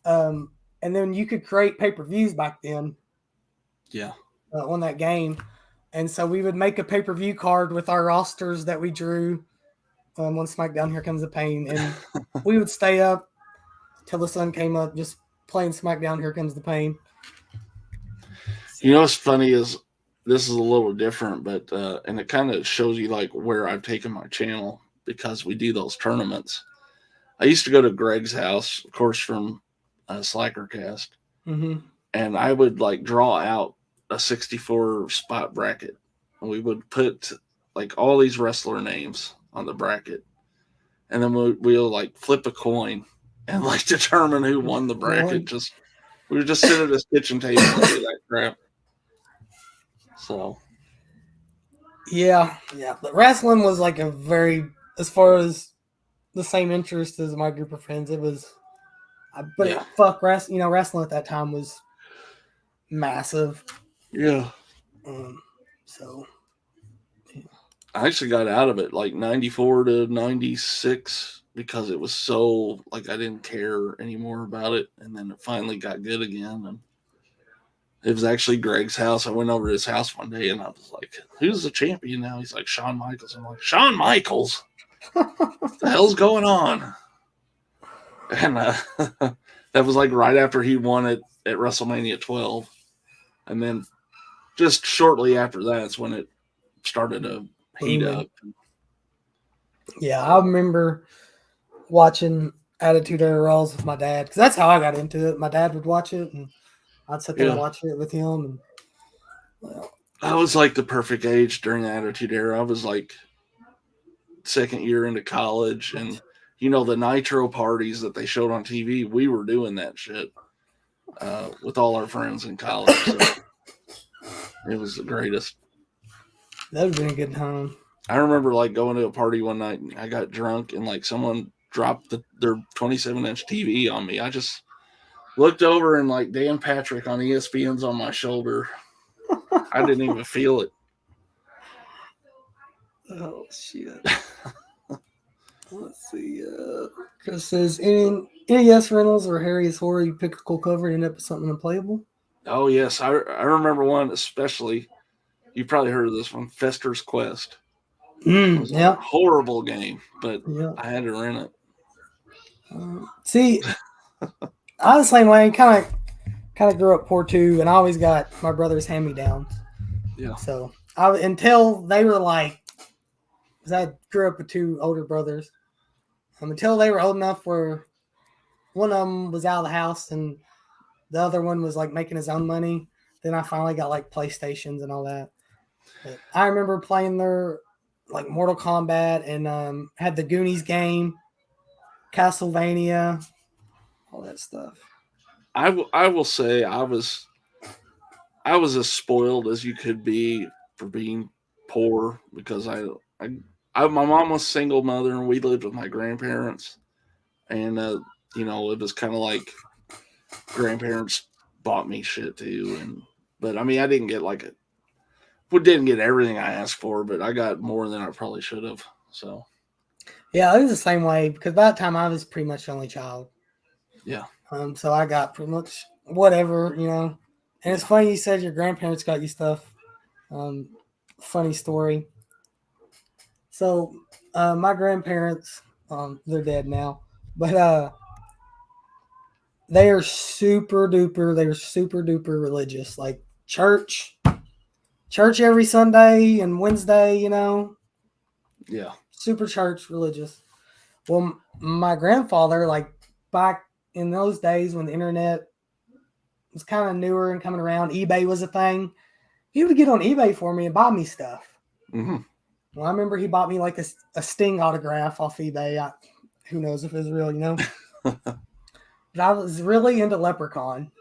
And then you could create pay-per-views back then yeah. on that game, and so we would make a pay-per-view card with our rosters that we drew on SmackDown Here Comes the Pain, and we would stay up till the sun came up just playing SmackDown Here Comes the Pain. You So know what's funny is this is a little different, but and it kind of shows you like where I've taken my channel because we do those tournaments. I used to go to Greg's house, of course, from Slackercast, mm-hmm. and I would like draw out a 64 spot bracket, and we would put like all these wrestler names on the bracket, and then we'll like flip a coin and like determine who won the bracket. One. Just we would just sit at his kitchen table and do that crap. So Yeah. But wrestling was like a very, as far as the same interest as my group of friends. It was, but yeah, fuck, wrestling at that time was massive. yeah. Um, so I actually got out of it like 94 to 96 because it was so like I didn't care anymore about it, and then it finally got good again. And it was actually Greg's house. I went over to his house one day and I was like, "Who's the champion now?" He's like, "Shawn Michaels." I'm like, "Shawn Michaels? What the hell's going on?" And that was like right after he won it at WrestleMania 12, and then just shortly after that's when it started to he heat would. up. Yeah, I remember watching Attitude Era Rolls with my dad because that's how I got into it. My dad would watch it, and I'd sit there and Yeah. watch it with him. And well, I was like the perfect age during the Attitude Era. I was like second year into college, and the nitro parties that they showed on TV, we were doing that shit with all our friends in college. So it was the greatest. that would have been a good time. I remember like going to a party one night and I got drunk and like someone dropped their 27-inch TV on me. I just looked over and like Dan Patrick on ESPN's on my shoulder. I didn't even feel it. Oh shit. Let's see. Chris says any NES rentals or Harry's Horror you pick a cool cover and end up with something unplayable. Oh yes, I remember one especially. You probably heard of this one, Fester's Quest. It was a Yeah. horrible game, but Yeah. I had to rent it. See, I was the same way. Kind of grew up poor too, and I always got my brother's hand me downs. Yeah. So until they were like, because I grew up with two older brothers, until they were old enough where one of them was out of the house and the other one was like making his own money. Then I finally got like PlayStations and all that. But I remember playing their like Mortal Kombat and had the Goonies game, Castlevania, all that stuff. I will say I was as spoiled as you could be for being poor because my mom was a single mother and we lived with my grandparents, and it was kind of like grandparents bought me shit too, but I mean I didn't get we didn't get everything I asked for, but I got more than I probably should have. So Yeah, it was the same way because by that time I was pretty much the only child. yeah. So I got pretty much whatever. And it's funny you said your grandparents got you stuff. Funny story. So my grandparents, they're dead now, but they are super duper. They were super duper religious, like church every Sunday and Wednesday. Yeah. Super church religious. Well, my grandfather, like back in those days when the internet was kind of newer and coming around, eBay was a thing. He would get on eBay for me and buy me stuff. Mm-hmm. Well, I remember he bought me like a Sting autograph off eBay. Who knows if it was real. But I was really into Leprechaun.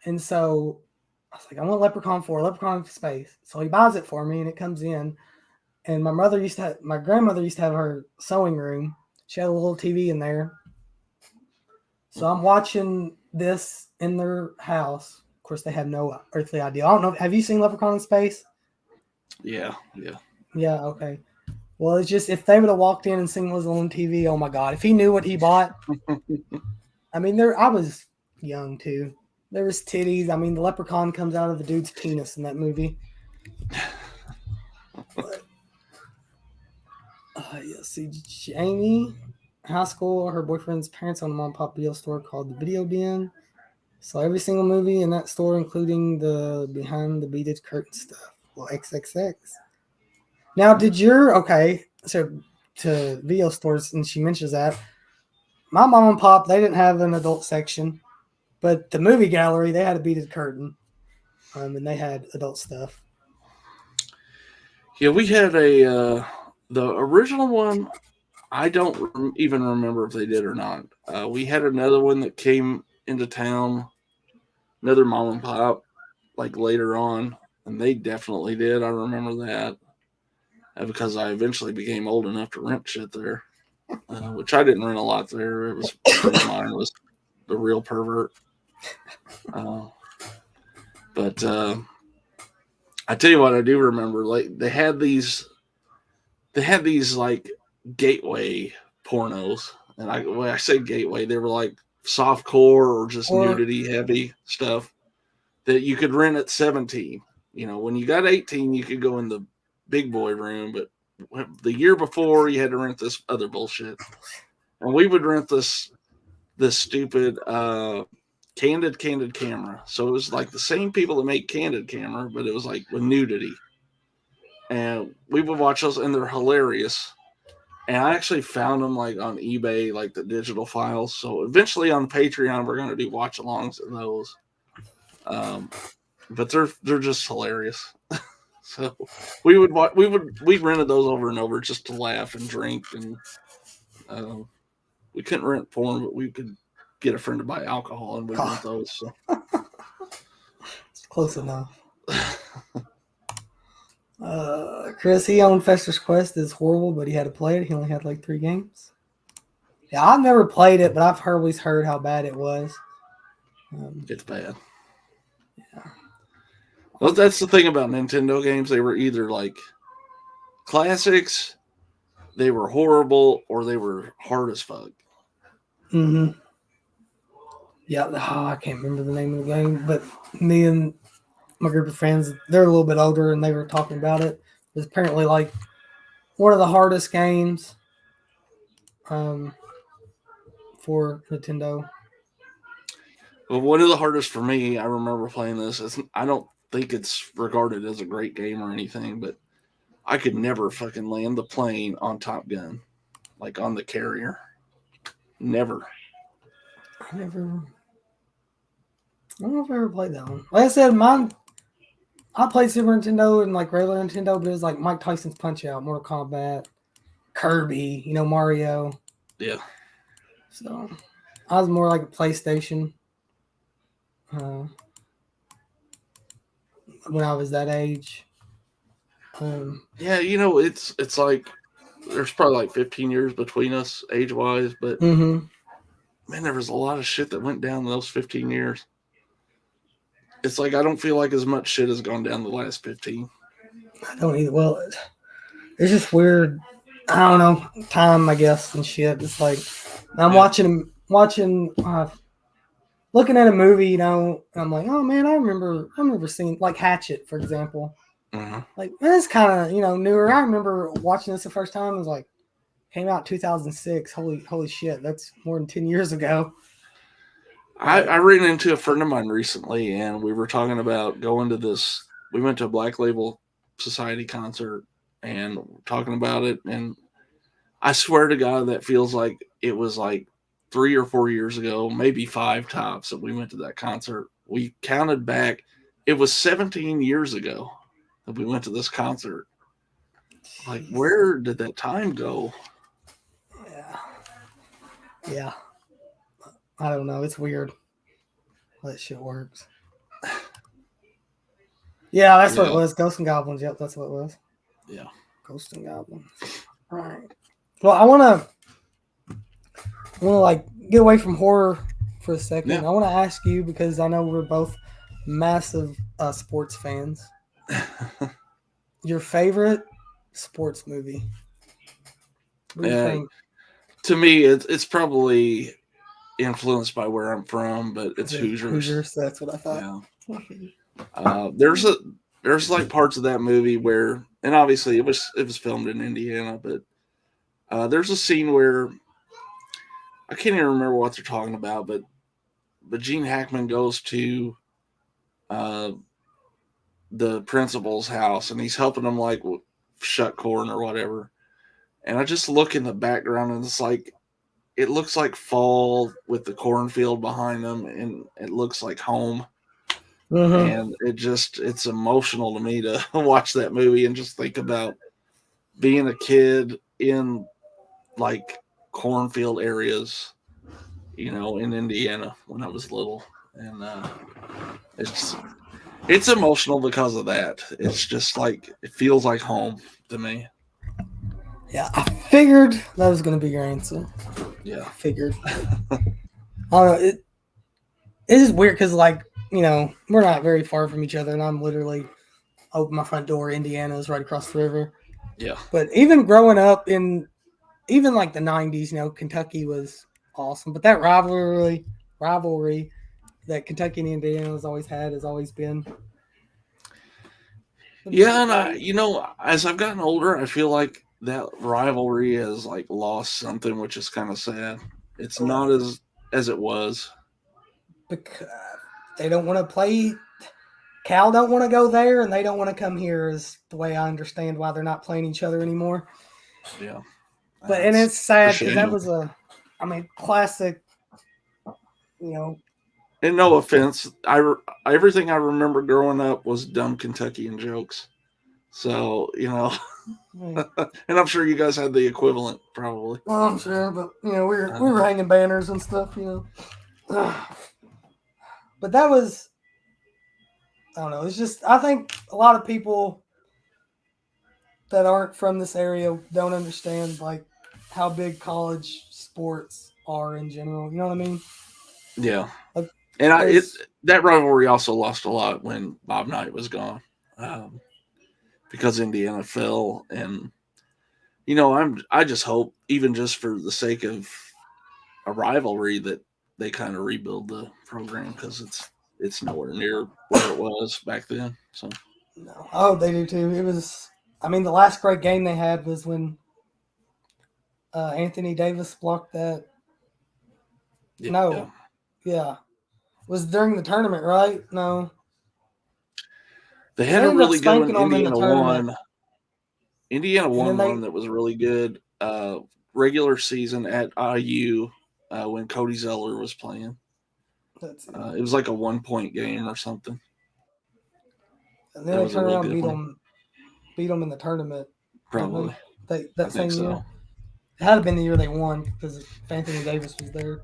And so I was like, I want Leprechaun 4, Leprechaun Space. So he buys it for me and it comes in. And my grandmother used to have her sewing room. She had a little TV in there. So I'm watching this in their house. Of course, they have no earthly idea. I don't know. Have you seen Leprechaun in Space? Yeah. Yeah, okay. Well, it's just if they would have walked in and seen what was on TV, oh my God. If he knew what he bought. I mean, I was young too. There was titties. I mean, the leprechaun comes out of the dude's penis in that movie. But, see, Jamie, high school, her boyfriend's parents owned a mom and pop video store called the Video Bin. So every single movie in that store, including the behind the beaded curtain stuff. Well, XXX. Now, so to video stores, and she mentions that, my mom and pop, they didn't have an adult section, but the movie gallery, they had a beaded curtain, and they had adult stuff. Yeah, we had the original one. I don't even remember if they did or not. We had another one that came into town, another mom and pop, like later on, and they definitely did. I remember that because I eventually became old enough to rent shit there, which I didn't rent a lot there. It was a friend of mine was the real pervert. But I tell you what, I do remember like they had these like gateway pornos, and when I say gateway, they were like soft core or just nudity heavy stuff that you could rent at 17. When you got 18, you could go in the big boy room, but the year before, you had to rent this other bullshit, and we would rent this stupid candid camera. So it was like the same people that make candid camera, but it was like with nudity. and we would watch those, and they're hilarious. And I actually found them like on eBay, like the digital files. So eventually on Patreon, we're gonna do watch-alongs of those. Um, but they're just hilarious. So we rented those over and over just to laugh and drink, and um, we couldn't rent porn, but we could get a friend to buy alcohol, and we'd rent those. So It's close enough. Chris, he owned Fester's Quest. It's horrible, but he had to play it. He only had like 3 games. Yeah, I've never played it, but I've always heard how bad it was. It's bad. Yeah. Well, that's the thing about Nintendo games. They were either like classics, they were horrible, or they were hard as fuck. Mm-hmm. Yeah, I can't remember the name of the game, but me and my group of friends, they're a little bit older, and they were talking about it. It's apparently like one of the hardest games for Nintendo. Well, one of the hardest for me, I remember playing this. I don't think it's regarded as a great game or anything, but I could never fucking land the plane on Top Gun, like on the carrier. Never. I don't know if I ever played that one. Like I said, I played Super Nintendo and like regular Nintendo, but it was like Mike Tyson's Punch Out, Mortal Kombat, Kirby, Mario. Yeah. So I was more like a PlayStation when I was that age. Yeah, it's like there's probably like 15 years between us age wise, but mm-hmm. man, there was a lot of shit that went down in those 15 years. It's like I don't feel like as much shit has gone down the last 15. I don't either. Well, it's just weird. I don't know, time, I guess, and shit. It's like I'm watching, looking at a movie, and I'm like, oh man, I remember seeing like Hatchet, for example. Mm-hmm. Like it's kind of newer. I remember watching this the first time. It was like came out 2006. Holy shit, that's more than 10 years ago. I ran into a friend of mine recently, and we were talking about going to this. We went to a Black Label Society concert and talking about it, and I swear to God, that feels like it was like 3 or 4 years ago, maybe 5 tops, that we went to that concert. We counted back; it was 17 years ago that we went to this concert. Like, where did that time go? Yeah, yeah. I don't know. It's weird how that shit works. Yeah, that's what it was. Ghosts and Goblins. Yep, that's what it was. Yeah. Ghosts and Goblins. All right. Well, I want to like get away from horror for a second. Yeah. I want to ask you, because I know we're both massive sports fans. Your favorite sports movie? What do you think? To me, it's probably influenced by where I'm from, but it's Hoosiers. Hoosiers, that's what I thought. Yeah. There's like parts of that movie where, and obviously it was filmed in Indiana, but there's a scene where I can't even remember what they're talking about, but Gene Hackman goes to the principal's house, and he's helping him like shut corn or whatever. And I just look in the background, and it's like, it looks like fall with the cornfield behind them, and it looks like home. Mm-hmm. And it's emotional to me to watch that movie and just think about being a kid in like cornfield areas, in Indiana when I was little. And it's emotional because of that. It's just like, it feels like home to me. Yeah, I figured that was going to be your answer. Yeah, I figured. I don't know. It is weird because, like, we're not very far from each other, and I'm literally open my front door. Indiana is right across the river. Yeah. But even growing up in even like the 90s, Kentucky was awesome. But that rivalry that Kentucky and Indiana has always had has always been. Yeah, and as I've gotten older, I feel like that rivalry has like lost something, which is kind of sad. It's not as it was. Because they don't want to play Cal don't want to go there, and they don't want to come here. Is the way I understand why they're not playing each other anymore. Yeah, But and that's it's a sad because that shame. was classic. You know, And no offense, everything I remember growing up was dumb Kentuckian jokes. So and I'm sure you guys had the equivalent probably. well, I'm sure, but we were Uh, hanging banners and stuff. But that was, I don't know. It's just I think a lot of people that aren't from this area don't understand like how big college sports are in general. You know what I mean? yeah, Like and there's that rivalry also lost a lot when Bob Knight was gone, um, because Indiana fell, and I just hope, even just for the sake of a rivalry, that they kind of rebuild the program, because it's nowhere near where it was back then. So no. Oh, they do too. It was. I mean, the last great game they had was when Anthony Davis blocked that. yeah, No, yeah, it was during the tournament, right? No, they because had they a ended up really good one. spanking them in the tournament, Indiana and then won they. one that was really good. Regular season at IU, when Cody Zeller was playing. Let's see. It was like a 1 point game or something. And then That they was a turned real around and good one. beat them in the tournament, didn't they? Probably, I That think same year. so. It had to been the year they won because Anthony Davis was there.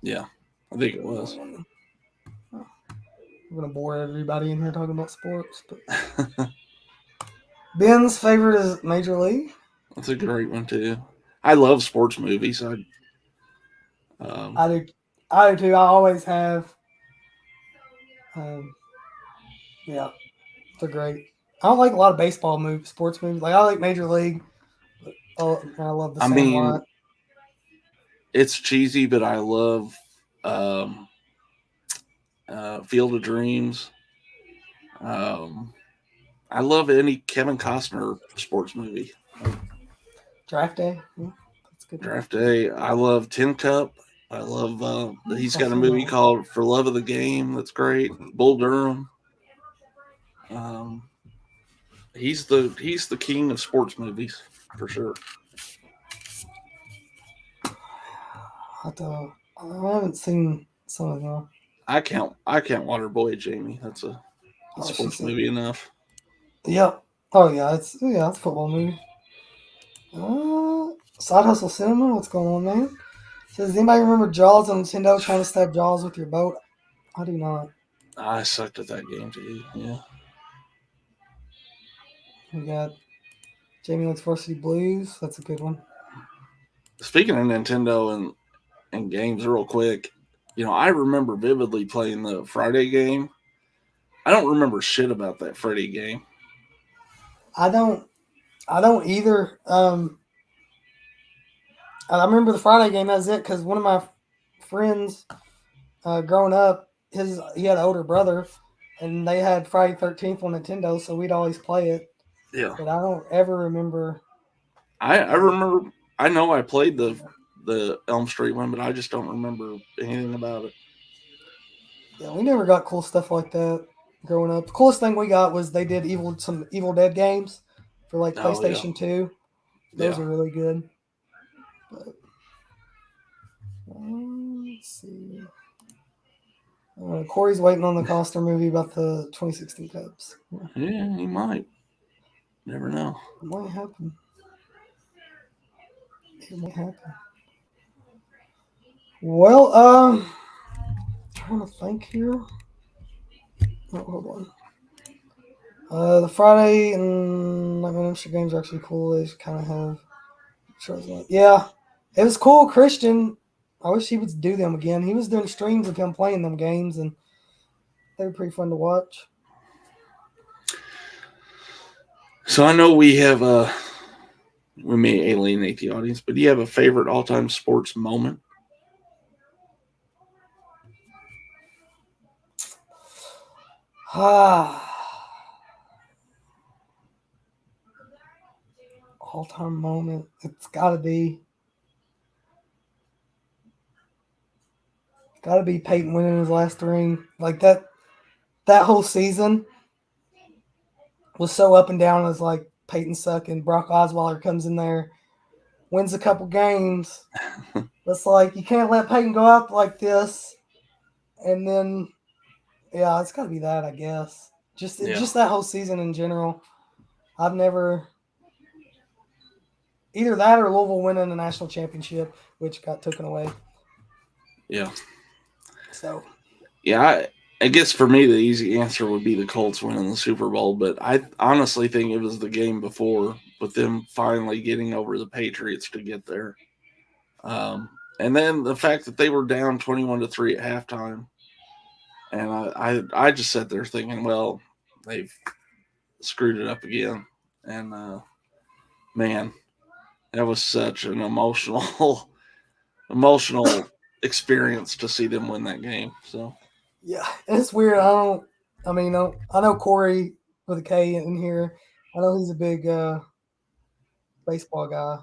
Yeah, I think it We're was. gonna bore everybody in here talking about sports, but Ben's favorite is Major League. That's a great one too. I love sports movies. Um, I do, I do too. I always have. Um, yeah, they're great. I don't like a lot of baseball movies, sports movies. Like I like Major League. But, I love The I mean, Sandlot. it's cheesy, but I love, um, Field of Dreams. Um, I love any Kevin Costner sports movie. Draft Day. That's a good one. Draft Day. I love Tin Cup. I love. He's I've got a seen that movie one. called For Love of the Game. That's great. Bull Durham. Um, he's the king of sports movies for sure. I haven't seen some of them. I can't Waterboy Jamie. That's Oh, sports she's a movie enough. yep. Oh it's a football movie. Side Hustle Cinema. What's going on, man? Says anybody remember Jaws on Nintendo trying to stab Jaws with your boat? I do not. I sucked at that game too. Yeah. We got Jamie Looks Varsity Blues. That's a good one. Speaking of Nintendo and games, real quick, I remember vividly playing the Friday game. I don't remember shit about that Freddy game. I don't. I don't either. I remember the Friday game. That's it because one of my friends, growing up, he had an older brother, and they had Friday 13th on Nintendo, so we'd always play it. Yeah. But I don't ever remember. I Like, remember. I know I played the Elm Street one, but I just don't remember anything about it. yeah, we never got cool stuff like that growing up. The coolest thing we got was they did some Evil Dead games for like Oh yeah, PlayStation 2. Those yeah. are really good. But, let's see. Corey's waiting on the Coster movie about the 2016 Cubs. Yeah, Yeah, he might. Never know. it might happen. It might happen. Well, trying to think here. Oh, hold on. The Friday and like Extra games are actually cool. They just kind of have shows like yeah, it was cool. Christian, I wish he would do them again. He was doing streams of him playing them games, and they were pretty fun to watch. So I know we may alienate the audience, but do you have a favorite all time sports moment? Ah, all time moment. Got to be Peyton winning his last ring. Like that whole season. was so up and down as like Peyton suck and Brock Osweiler comes in there, wins a couple games. It's like you can't let Peyton go out like this, and then yeah, it's got to be that I guess. Yeah, Just that whole season in general. I've never either that or Louisville winning the national championship, which got taken away. yeah, So yeah. I guess for me, the easy answer would be the Colts winning the Super Bowl, but I honestly think it was the game before with them finally getting over the Patriots to get there. And then the fact that they were down 21-3 at halftime, and I just sat there thinking, well, they've screwed it up again, and man, that was such an emotional experience to see them win that game. So yeah, it's weird. I don't. I mean, I know Corey with a K in here. I know he's a big baseball guy,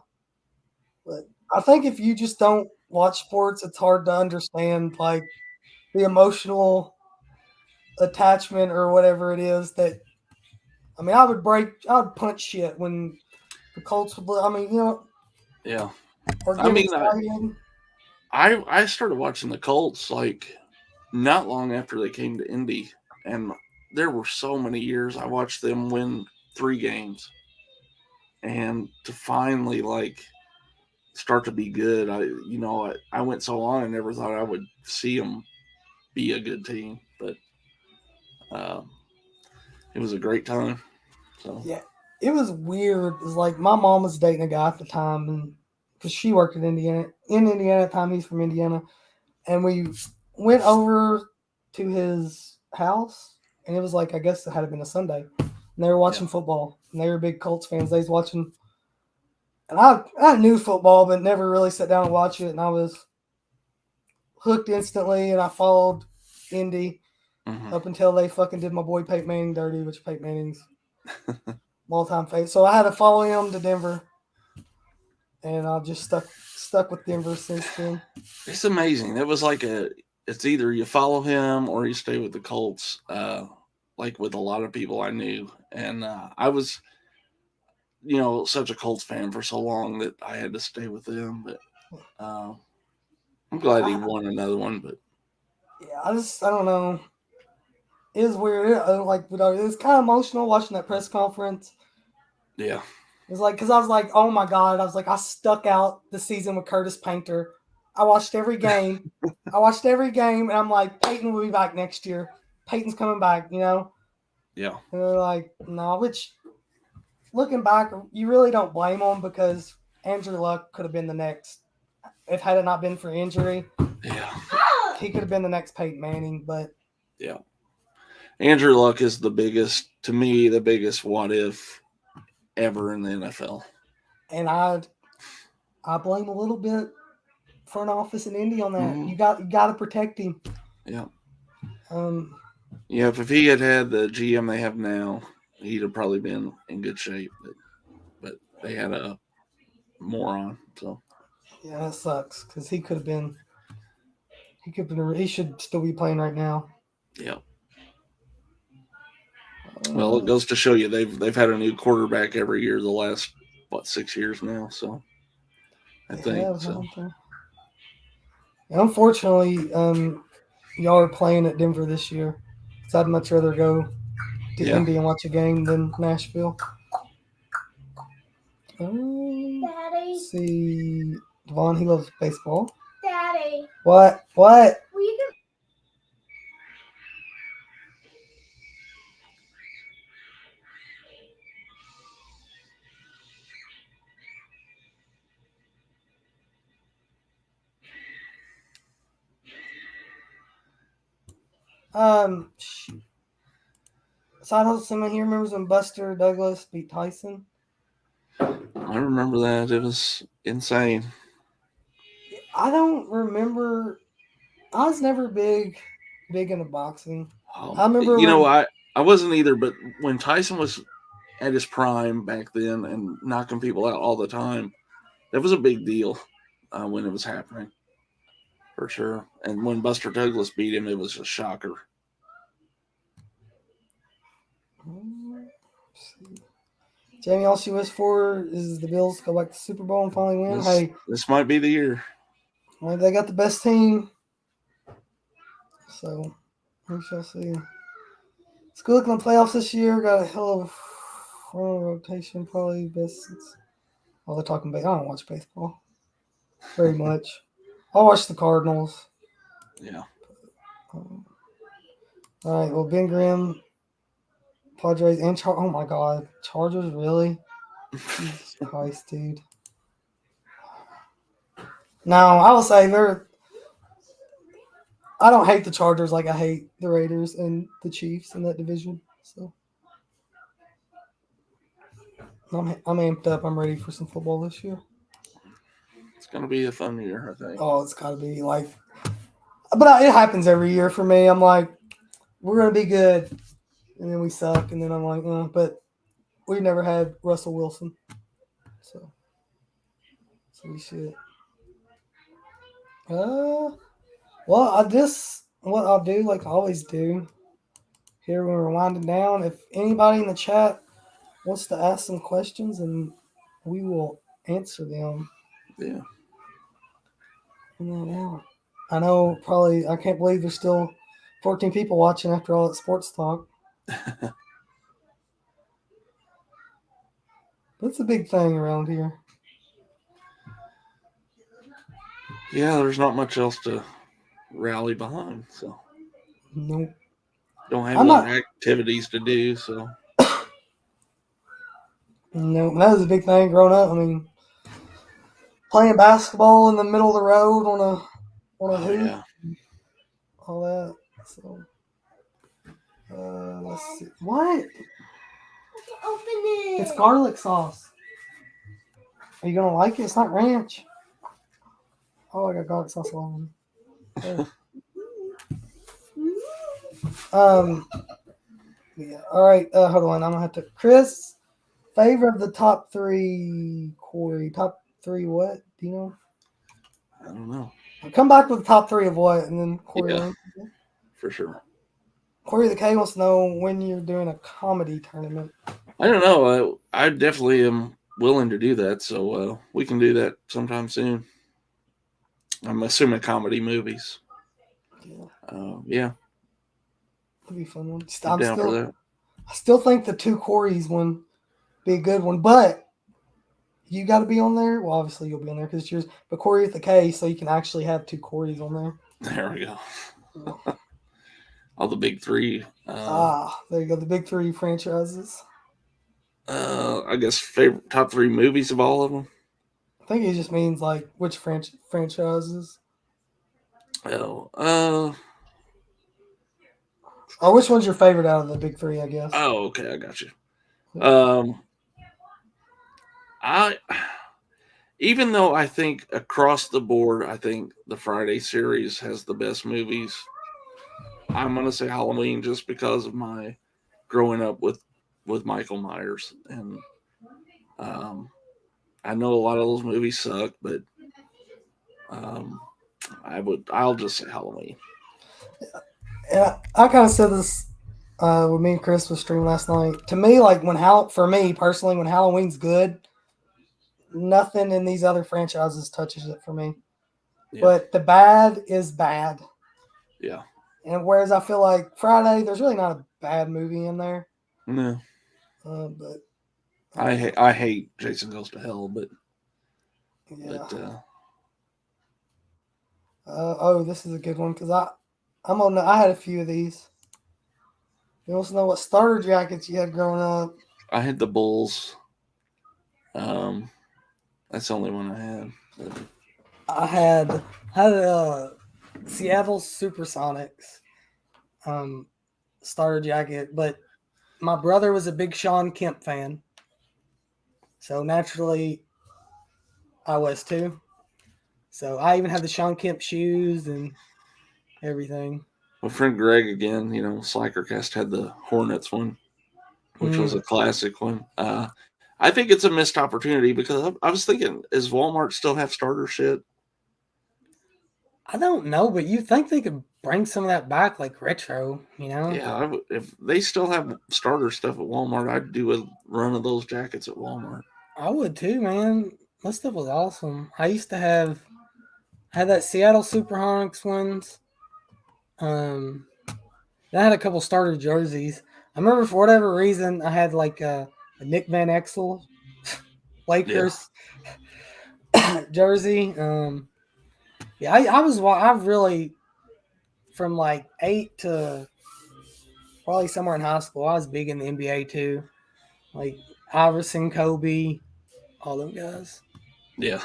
but I think if you just don't watch sports, it's hard to understand like the emotional attachment or whatever it is that. I mean, I would punch shit when the Colts would. I mean, yeah, or I get mean, excited. I started watching the Colts like not long after they came to Indy, and there were so many years I watched them win 3 games, and to finally like start to be good, I went so long I never thought I would see them be a good team, but uh, it was a great time. So Yeah, it was weird. It's like my mom was dating a guy at the time, and because she worked in Indiana at the time, he's from Indiana, and we went over to his house, and it was like I guess it had been a Sunday, and they were yeah, watching football, and they were big Colts fans. They was watching, and I knew football, but never really sat down and watched it, and I was hooked instantly, and I followed Indy hmm up until they fucking did my boy Peyton Manning dirty, which Peyton Manning's all time favorite. So I had to follow him to Denver, and I've just stuck with Denver since then. it's amazing. It was like it's either you follow him or you stay with the Colts. Like with a lot of people I knew, and I was such a Colts fan for so long that I had to stay with them. But uh, I'm glad he I, won another one. But yeah, I don't know. It was weird. It was kind of emotional watching that press conference. yeah, It was like because I was like, oh my god, I was like, I stuck out the season with Curtis Painter. I watched every game. And I'm like, Peyton will be back next year. Peyton's coming back, yeah, And they're like, no, which looking back, you really don't blame them because Andrew Luck could have been the next. If had it not been for injury, yeah, he could have been the next Peyton Manning. But yeah. Andrew Luck is the biggest, to me, the biggest what if ever in the NFL. and I blame a little bit front office in Indy on that. Mm-hmm. You got to protect him. Yeah, Um, yeah. If he had had the GM they have now, he'd have probably been in good shape. But they had a moron. So yeah, that sucks because he could have been. He could have been. He should still be playing right now. yeah. Well, it Uh, goes to show you they've had a new quarterback every year the last 6 years now. So I they think have, so. haven't they? Unfortunately, y'all are playing at Denver this year. So I'd much rather go to Yeah. Indy and watch a game than Nashville. Daddy. Let's see, Devon, he loves baseball. Daddy. What? What? Will you give Shoot. Side hustle. Someone here remembers when Buster Douglas beat Tyson. I remember that. It was insane. I don't remember. I was never big into boxing. I remember You know, when. I wasn't either, but when Tyson was at his prime back then and knocking people out all the time, that was a big deal when it was happening, for sure. And when Buster Douglas beat him, it was a shocker. Jamie, all she wished for is the Bills to go back to the Super Bowl and finally win. This might be the year. Well, they got the best team, so we shall see. It's good looking in the playoffs this year. Got a hell of front rotation, probably best. They're talking about. I don't watch baseball very much. I watch the Cardinals. Yeah. All right. Well, Ben Grimm, Padres, and oh my God, Chargers really? Jesus Christ, dude. Now I will say I don't hate the Chargers like I hate the Raiders and the Chiefs in that division. So I'm amped up. I'm ready for some football this year. It's going to be a fun year, I think. Oh, it's got to be like, but it happens every year for me. I'm like, we're gonna be good, and then we suck, and then I'm like, but we never had Russell Wilson, so we should. Well, what I'll do, like I always do, here when we're winding down. If anybody in the chat wants to ask some questions, and we will answer them. Yeah. I know probably I can't believe there's still 14 people watching after all that sports talk. That's a big thing around here. Yeah, there's not much else to rally behind, so Nope. don't have a lot of activities to do, so no, that was a big thing growing up. I mean, playing basketball in the middle of the road on a hoop, yeah. all that. So, let's see. What? Open it. It's garlic sauce. Are you gonna like it? It's not ranch. Oh, I got garlic sauce all on me. Yeah. All right. Hold on. I'm gonna have to. Chris, favorite of the top three. Corey, top three. What? Do you know? I don't know. I'll come back with the top three of what, and then Corey. Yeah, for sure. Corey the K wants to know when you're doing a comedy tournament. I don't know. I definitely am willing to do that, so we can do that sometime soon. I'm assuming comedy movies. Yeah. That'd be a fun one. I'm down for that. I still think the two Corys one be a good one, but you got to be on there. Well, obviously you'll be on there because it's yours. But Corey with the K, so you can actually have two Corys on there. There we go. All the big three. There you go. The big three franchises. I guess top three movies of all of them. I think it just means like which franchises. Oh. Or which one's your favorite out of the big three? I guess. Oh, okay, I got you. Even though I think across the board, I think the Friday series has the best movies. I'm gonna say Halloween just because of my growing up with Michael Myers, and I know a lot of those movies suck, but I'll just say Halloween. Yeah, I kind of said this with me and Chris was streaming last night. To me, like for me personally, when Halloween's good, nothing in these other franchises touches it for me. Yeah. But the bad is bad. Yeah. And whereas I feel like Friday, there's really not a bad movie in there. No. But I hate Jason Goes to Hell, but yeah. But this is a good one because I had a few of these. You want to know what starter jackets you had growing up? I had the Bulls. That's the only one I had. But... I had Seattle Supersonics starter jacket, but my brother was a big Sean Kemp fan, so naturally I was too. So I even had the Sean Kemp shoes and everything. My friend Greg again, Slikercast had the Hornets one, which was a classic one. I think it's a missed opportunity because I was thinking, does Walmart still have starter shit? I don't know, but you think they could bring some of that back, like retro, you know? Yeah, if they still have starter stuff at Walmart, I'd do a run of those jackets at Walmart. I would too, man. That stuff was awesome. I used to I had that Seattle Supersonics ones. Um, I had a couple starter jerseys. I remember for whatever reason I had like a Nick Van Exel Yeah, Lakers jersey. Yeah, I really from like 8 to probably somewhere in high school. I was big in the NBA too, like Iverson, Kobe, all them guys. yeah.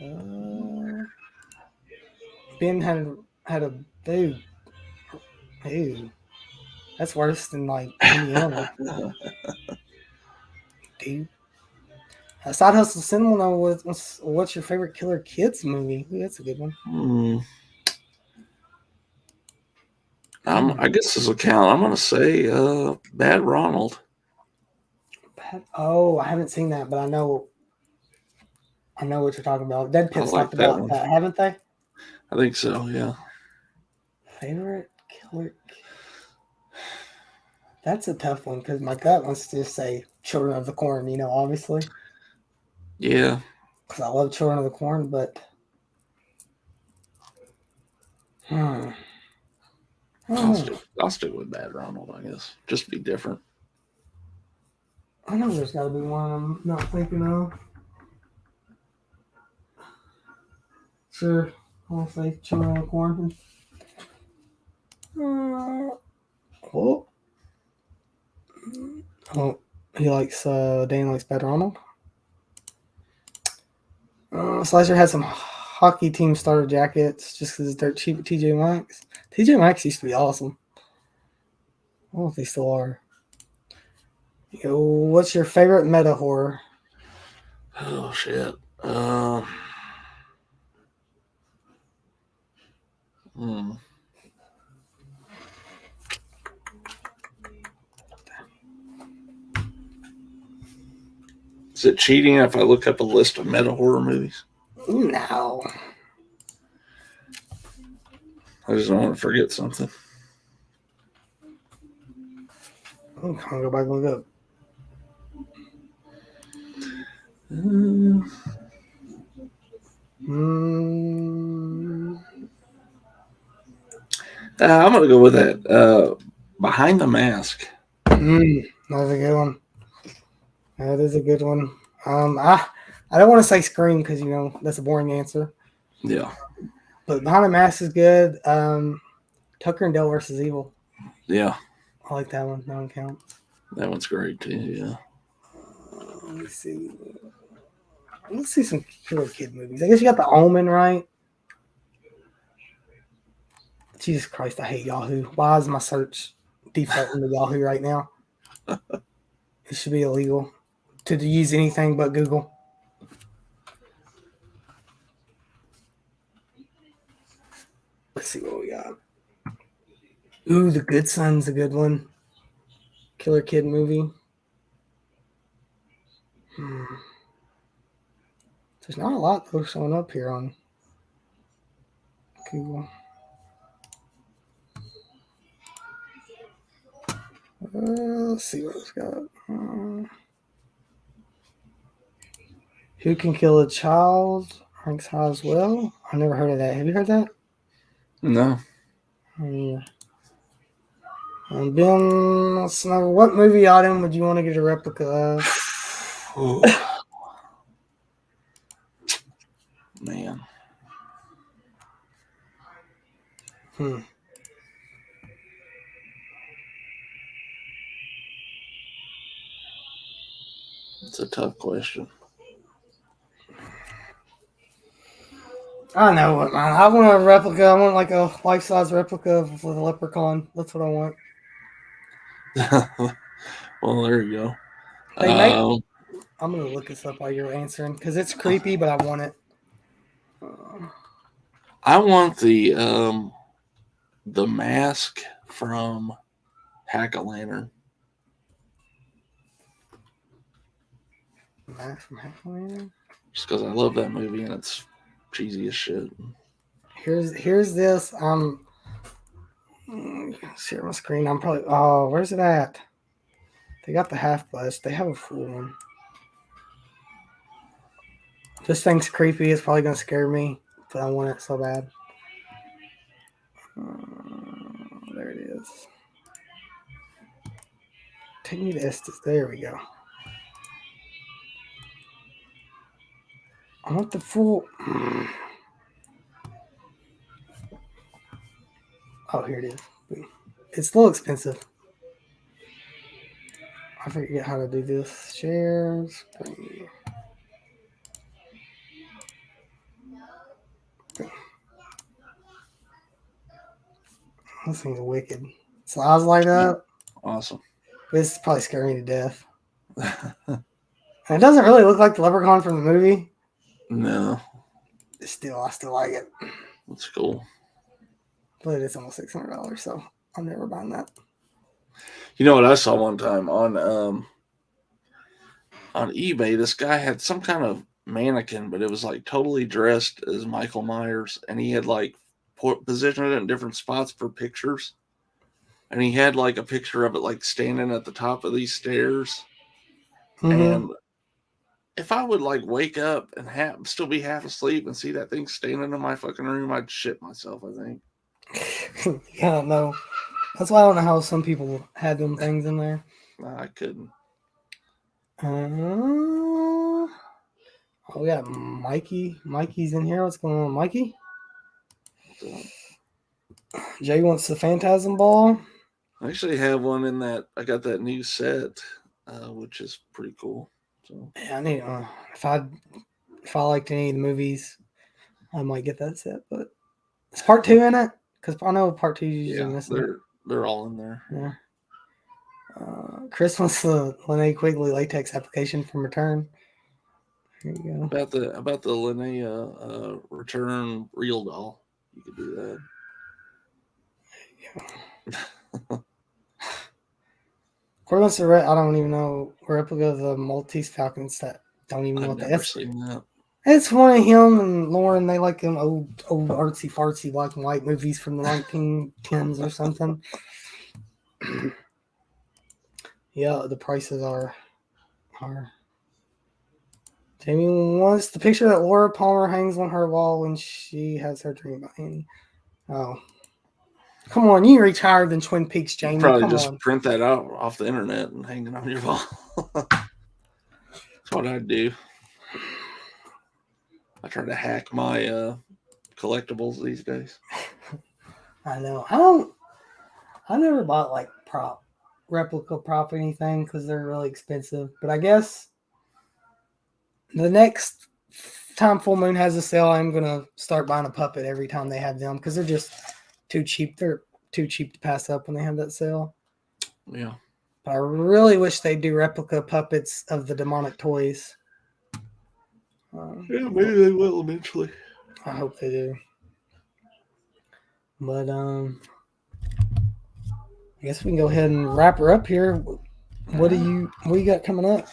Uh, Ben had a dude. Ew, that's worse than like Indiana, dude. Side Hustle Cinema. What's your favorite Killer Kids movie? Ooh, that's a good one. Hmm. Hmm. I guess this will count. I'm gonna say Bad Ronald. Oh, I haven't seen that, but I know what you're talking about. Dead I Pit's like talked that about one. that, haven't they? I think so. Yeah. Favorite Killer. That's a tough one because my gut wants to just say Children of the Corn. You know, obviously, Yeah. because I love Children of the Corn, but hmm, I don't know. I'll stick with Bad Ronald. I guess just to be different. I know there's got to be one I'm not thinking of. Sure, I'll say Children of the Corn. Oh, oh, he likes Dan likes Bad Ronald. Slicer had some hockey team starter jackets just because they're cheap at TJ Maxx. TJ Maxx used to be awesome. I don't know if they still are. Yo, what's your favorite meta horror? Oh shit. Hmm. Is it cheating if I look up a list of meta horror movies? No. I just don't want to forget something. I'm gonna go back and look up. Uh, Mm, I'm gonna go with that. Behind the Mask. that's a good one. That is a good one. I don't want to say Scream because you know that's a boring answer. Yeah. But Behind the Mask is good. Tucker and Dale versus Evil. Yeah. I like that one. That one counts. That one's great too. Yeah. Let me see. Let's see some killer kid movies. I guess you got The Omen, right? Jesus Christ, I hate Yahoo. Why is my search defaulting to Yahoo right now? It should be illegal to use anything but Google. Let's see what we got. Ooh, The Good Son's a good one. Killer kid movie. There's not a lot though showing up here on Google. Let's see what it's got. Who Can Kill a Child ranks high as well. I never heard of that. Have you heard that? No. Yeah. And Ben, let's know what movie item would you want to get a replica of? Oh, man. Hmm. It's a tough question. I know what, man. I want a replica. I want like a life size replica of the leprechaun. That's what I want. Well, there you go. They make. I'm gonna look this up while you're answering because it's creepy, but I want it. I want the mask from Hack a Lantern. Mask from Half-Life. Just because I love that movie and it's cheesy as shit. Here's this. Share my screen. I'm probably. Oh, where's it at? They got the half bust. They have a full one. This thing's creepy. It's probably gonna scare me, but I want it so bad. There it is. Take me to Estes. There we go. I want the full. Oh, here it is. It's a little expensive. I forget how to do this. Share screen. This thing's wicked. So eyes light up. Awesome. This is probably scaring me to death. And it doesn't really look like the leprechaun from the movie. No. I still like it. That's cool. But it's almost $600, so I'm never buying that. You know what I saw one time on eBay? This guy had some kind of mannequin, but it was like totally dressed as Michael Myers, and he had like positioned it in different spots for pictures. And he had like a picture of it like standing at the top of these stairs. Mm-hmm. And if I would like wake up and still be half asleep and see that thing standing in my fucking room, I'd shit myself, I think. Yeah, I don't know. That's why I don't know how some people had them things in there. I couldn't. Oh, we got Mikey. Mikey's in here. What's going on, Mikey? Jay wants the Phantasm Ball. I actually have one in that. I got that new set, which is pretty cool. So Yeah, I need. If I liked any of the movies, I might get that set. But is part 2 in it? Because I know part 2 is usually missing. They're all in there. Yeah. Chris wants the Linnea Quigley latex application from Return. There you go. About the Linnea Return real doll. You could do that. Corey wants to I don't even know, replica of the Maltese Falcons that don't even know I've what never seen that. It's one of him and Lauren. They like them old artsy fartsy black and white movies from the 1910s or something. Yeah, the prices are. Jamie wants the picture that Laura Palmer hangs on her wall when she has her dream about Annie. Oh, come on! You reach higher than Twin Peaks, Jamie. Probably Come just on. print that out off the internet and hang it on your wall. That's what I'd do. I try to hack my collectibles these days. I know. I never bought like replica prop anything because they're really expensive. But I guess the next time Full Moon has a sale, I'm gonna start buying a puppet every time they have them because they're just too cheap. They're too cheap to pass up when they have that sale. Yeah. But I really wish they'd do replica puppets of the demonic toys. Yeah, maybe they will eventually. I hope they do. But I guess we can go ahead and wrap her up here. What do you got coming up?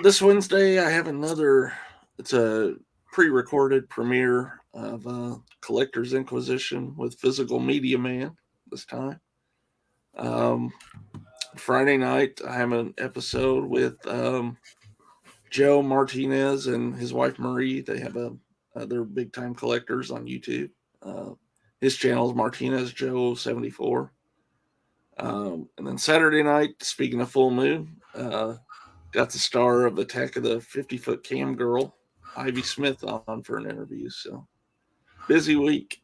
This Wednesday I have it's a pre-recorded premiere of Collector's Inquisition with Physical Media Man this time. Friday night I have an episode with Joe Martinez and his wife Marie. They have they're big time collectors on YouTube. His channel is Martinez Joe 74. And then Saturday night, speaking of Full Moon, got the star of Attack of the 50-Foot Cam Girl, Ivy Smith, on for an interview. So busy week.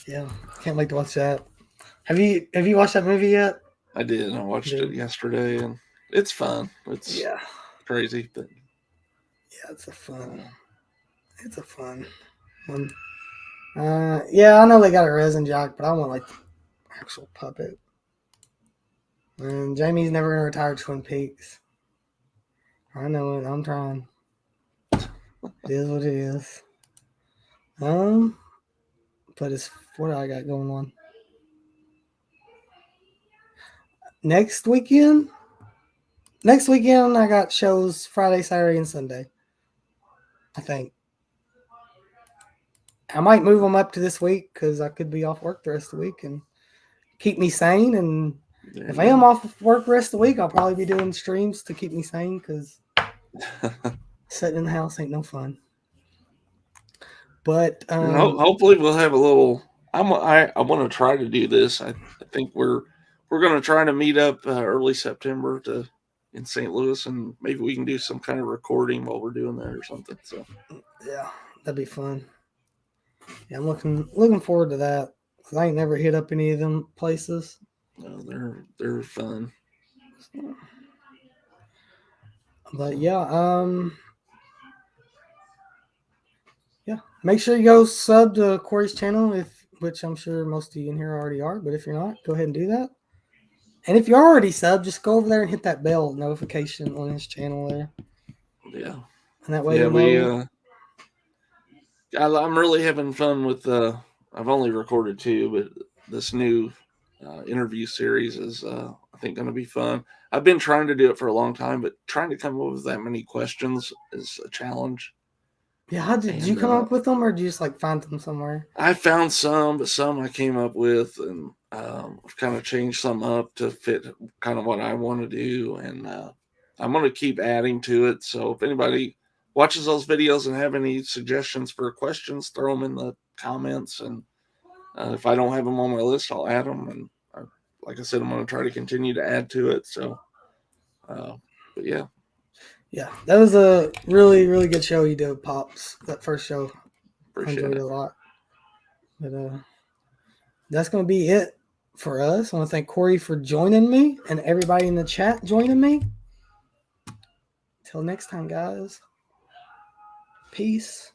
Yeah, can't wait to watch that. Have you watched that movie yet? I did. I watched it yesterday, and it's fun. It's crazy, but yeah, it's a fun one. Yeah, I know they got a resin jock, but I want like actual puppet. And Jamie's never gonna retire Twin Peaks. I know it. I'm trying. It is what it is. But it's what I got going on next weekend. Next weekend, I got shows Friday, Saturday, and Sunday. I think I might move them up to this week because I could be off work the rest of the week and keep me sane. And if I am off work the rest of the week, I'll probably be doing streams to keep me sane because sitting in the house ain't no fun. But hopefully we'll have a little. I want to try to do this. I think we're going to try to meet up early September in St. Louis, and maybe we can do some kind of recording while we're doing that or something. So yeah, that'd be fun. Yeah, I'm looking forward to that because I ain't never hit up any of them places. no, they're fun. But yeah, make sure you go sub to Corey's channel, which I'm sure most of you in here already are. But if you're not, go ahead and do that. And if you're already subbed, just go over there and hit that bell notification on his channel there. Yeah, and that way you'll know. I'm really having fun with. I've only recorded 2, but this new interview series is, I think, going to be fun. I've been trying to do it for a long time, but trying to come up with that many questions is a challenge. Yeah, how did you come up with them, or did you just like find them somewhere? I found some, but some I came up with, and I've kind of changed some up to fit kind of what I want to do, and I'm going to keep adding to it. So if anybody watches those videos and have any suggestions for questions, throw them in the comments, and if I don't have them on my list, I'll add them. And like I said, I'm going to try to continue to add to it. So, but yeah. Yeah, that was a really, really good show you did, Pops. That first show. Appreciate I enjoyed it a lot. But that's going to be it for us. I want to thank Corey for joining me and everybody in the chat joining me. Till next time, guys. Peace.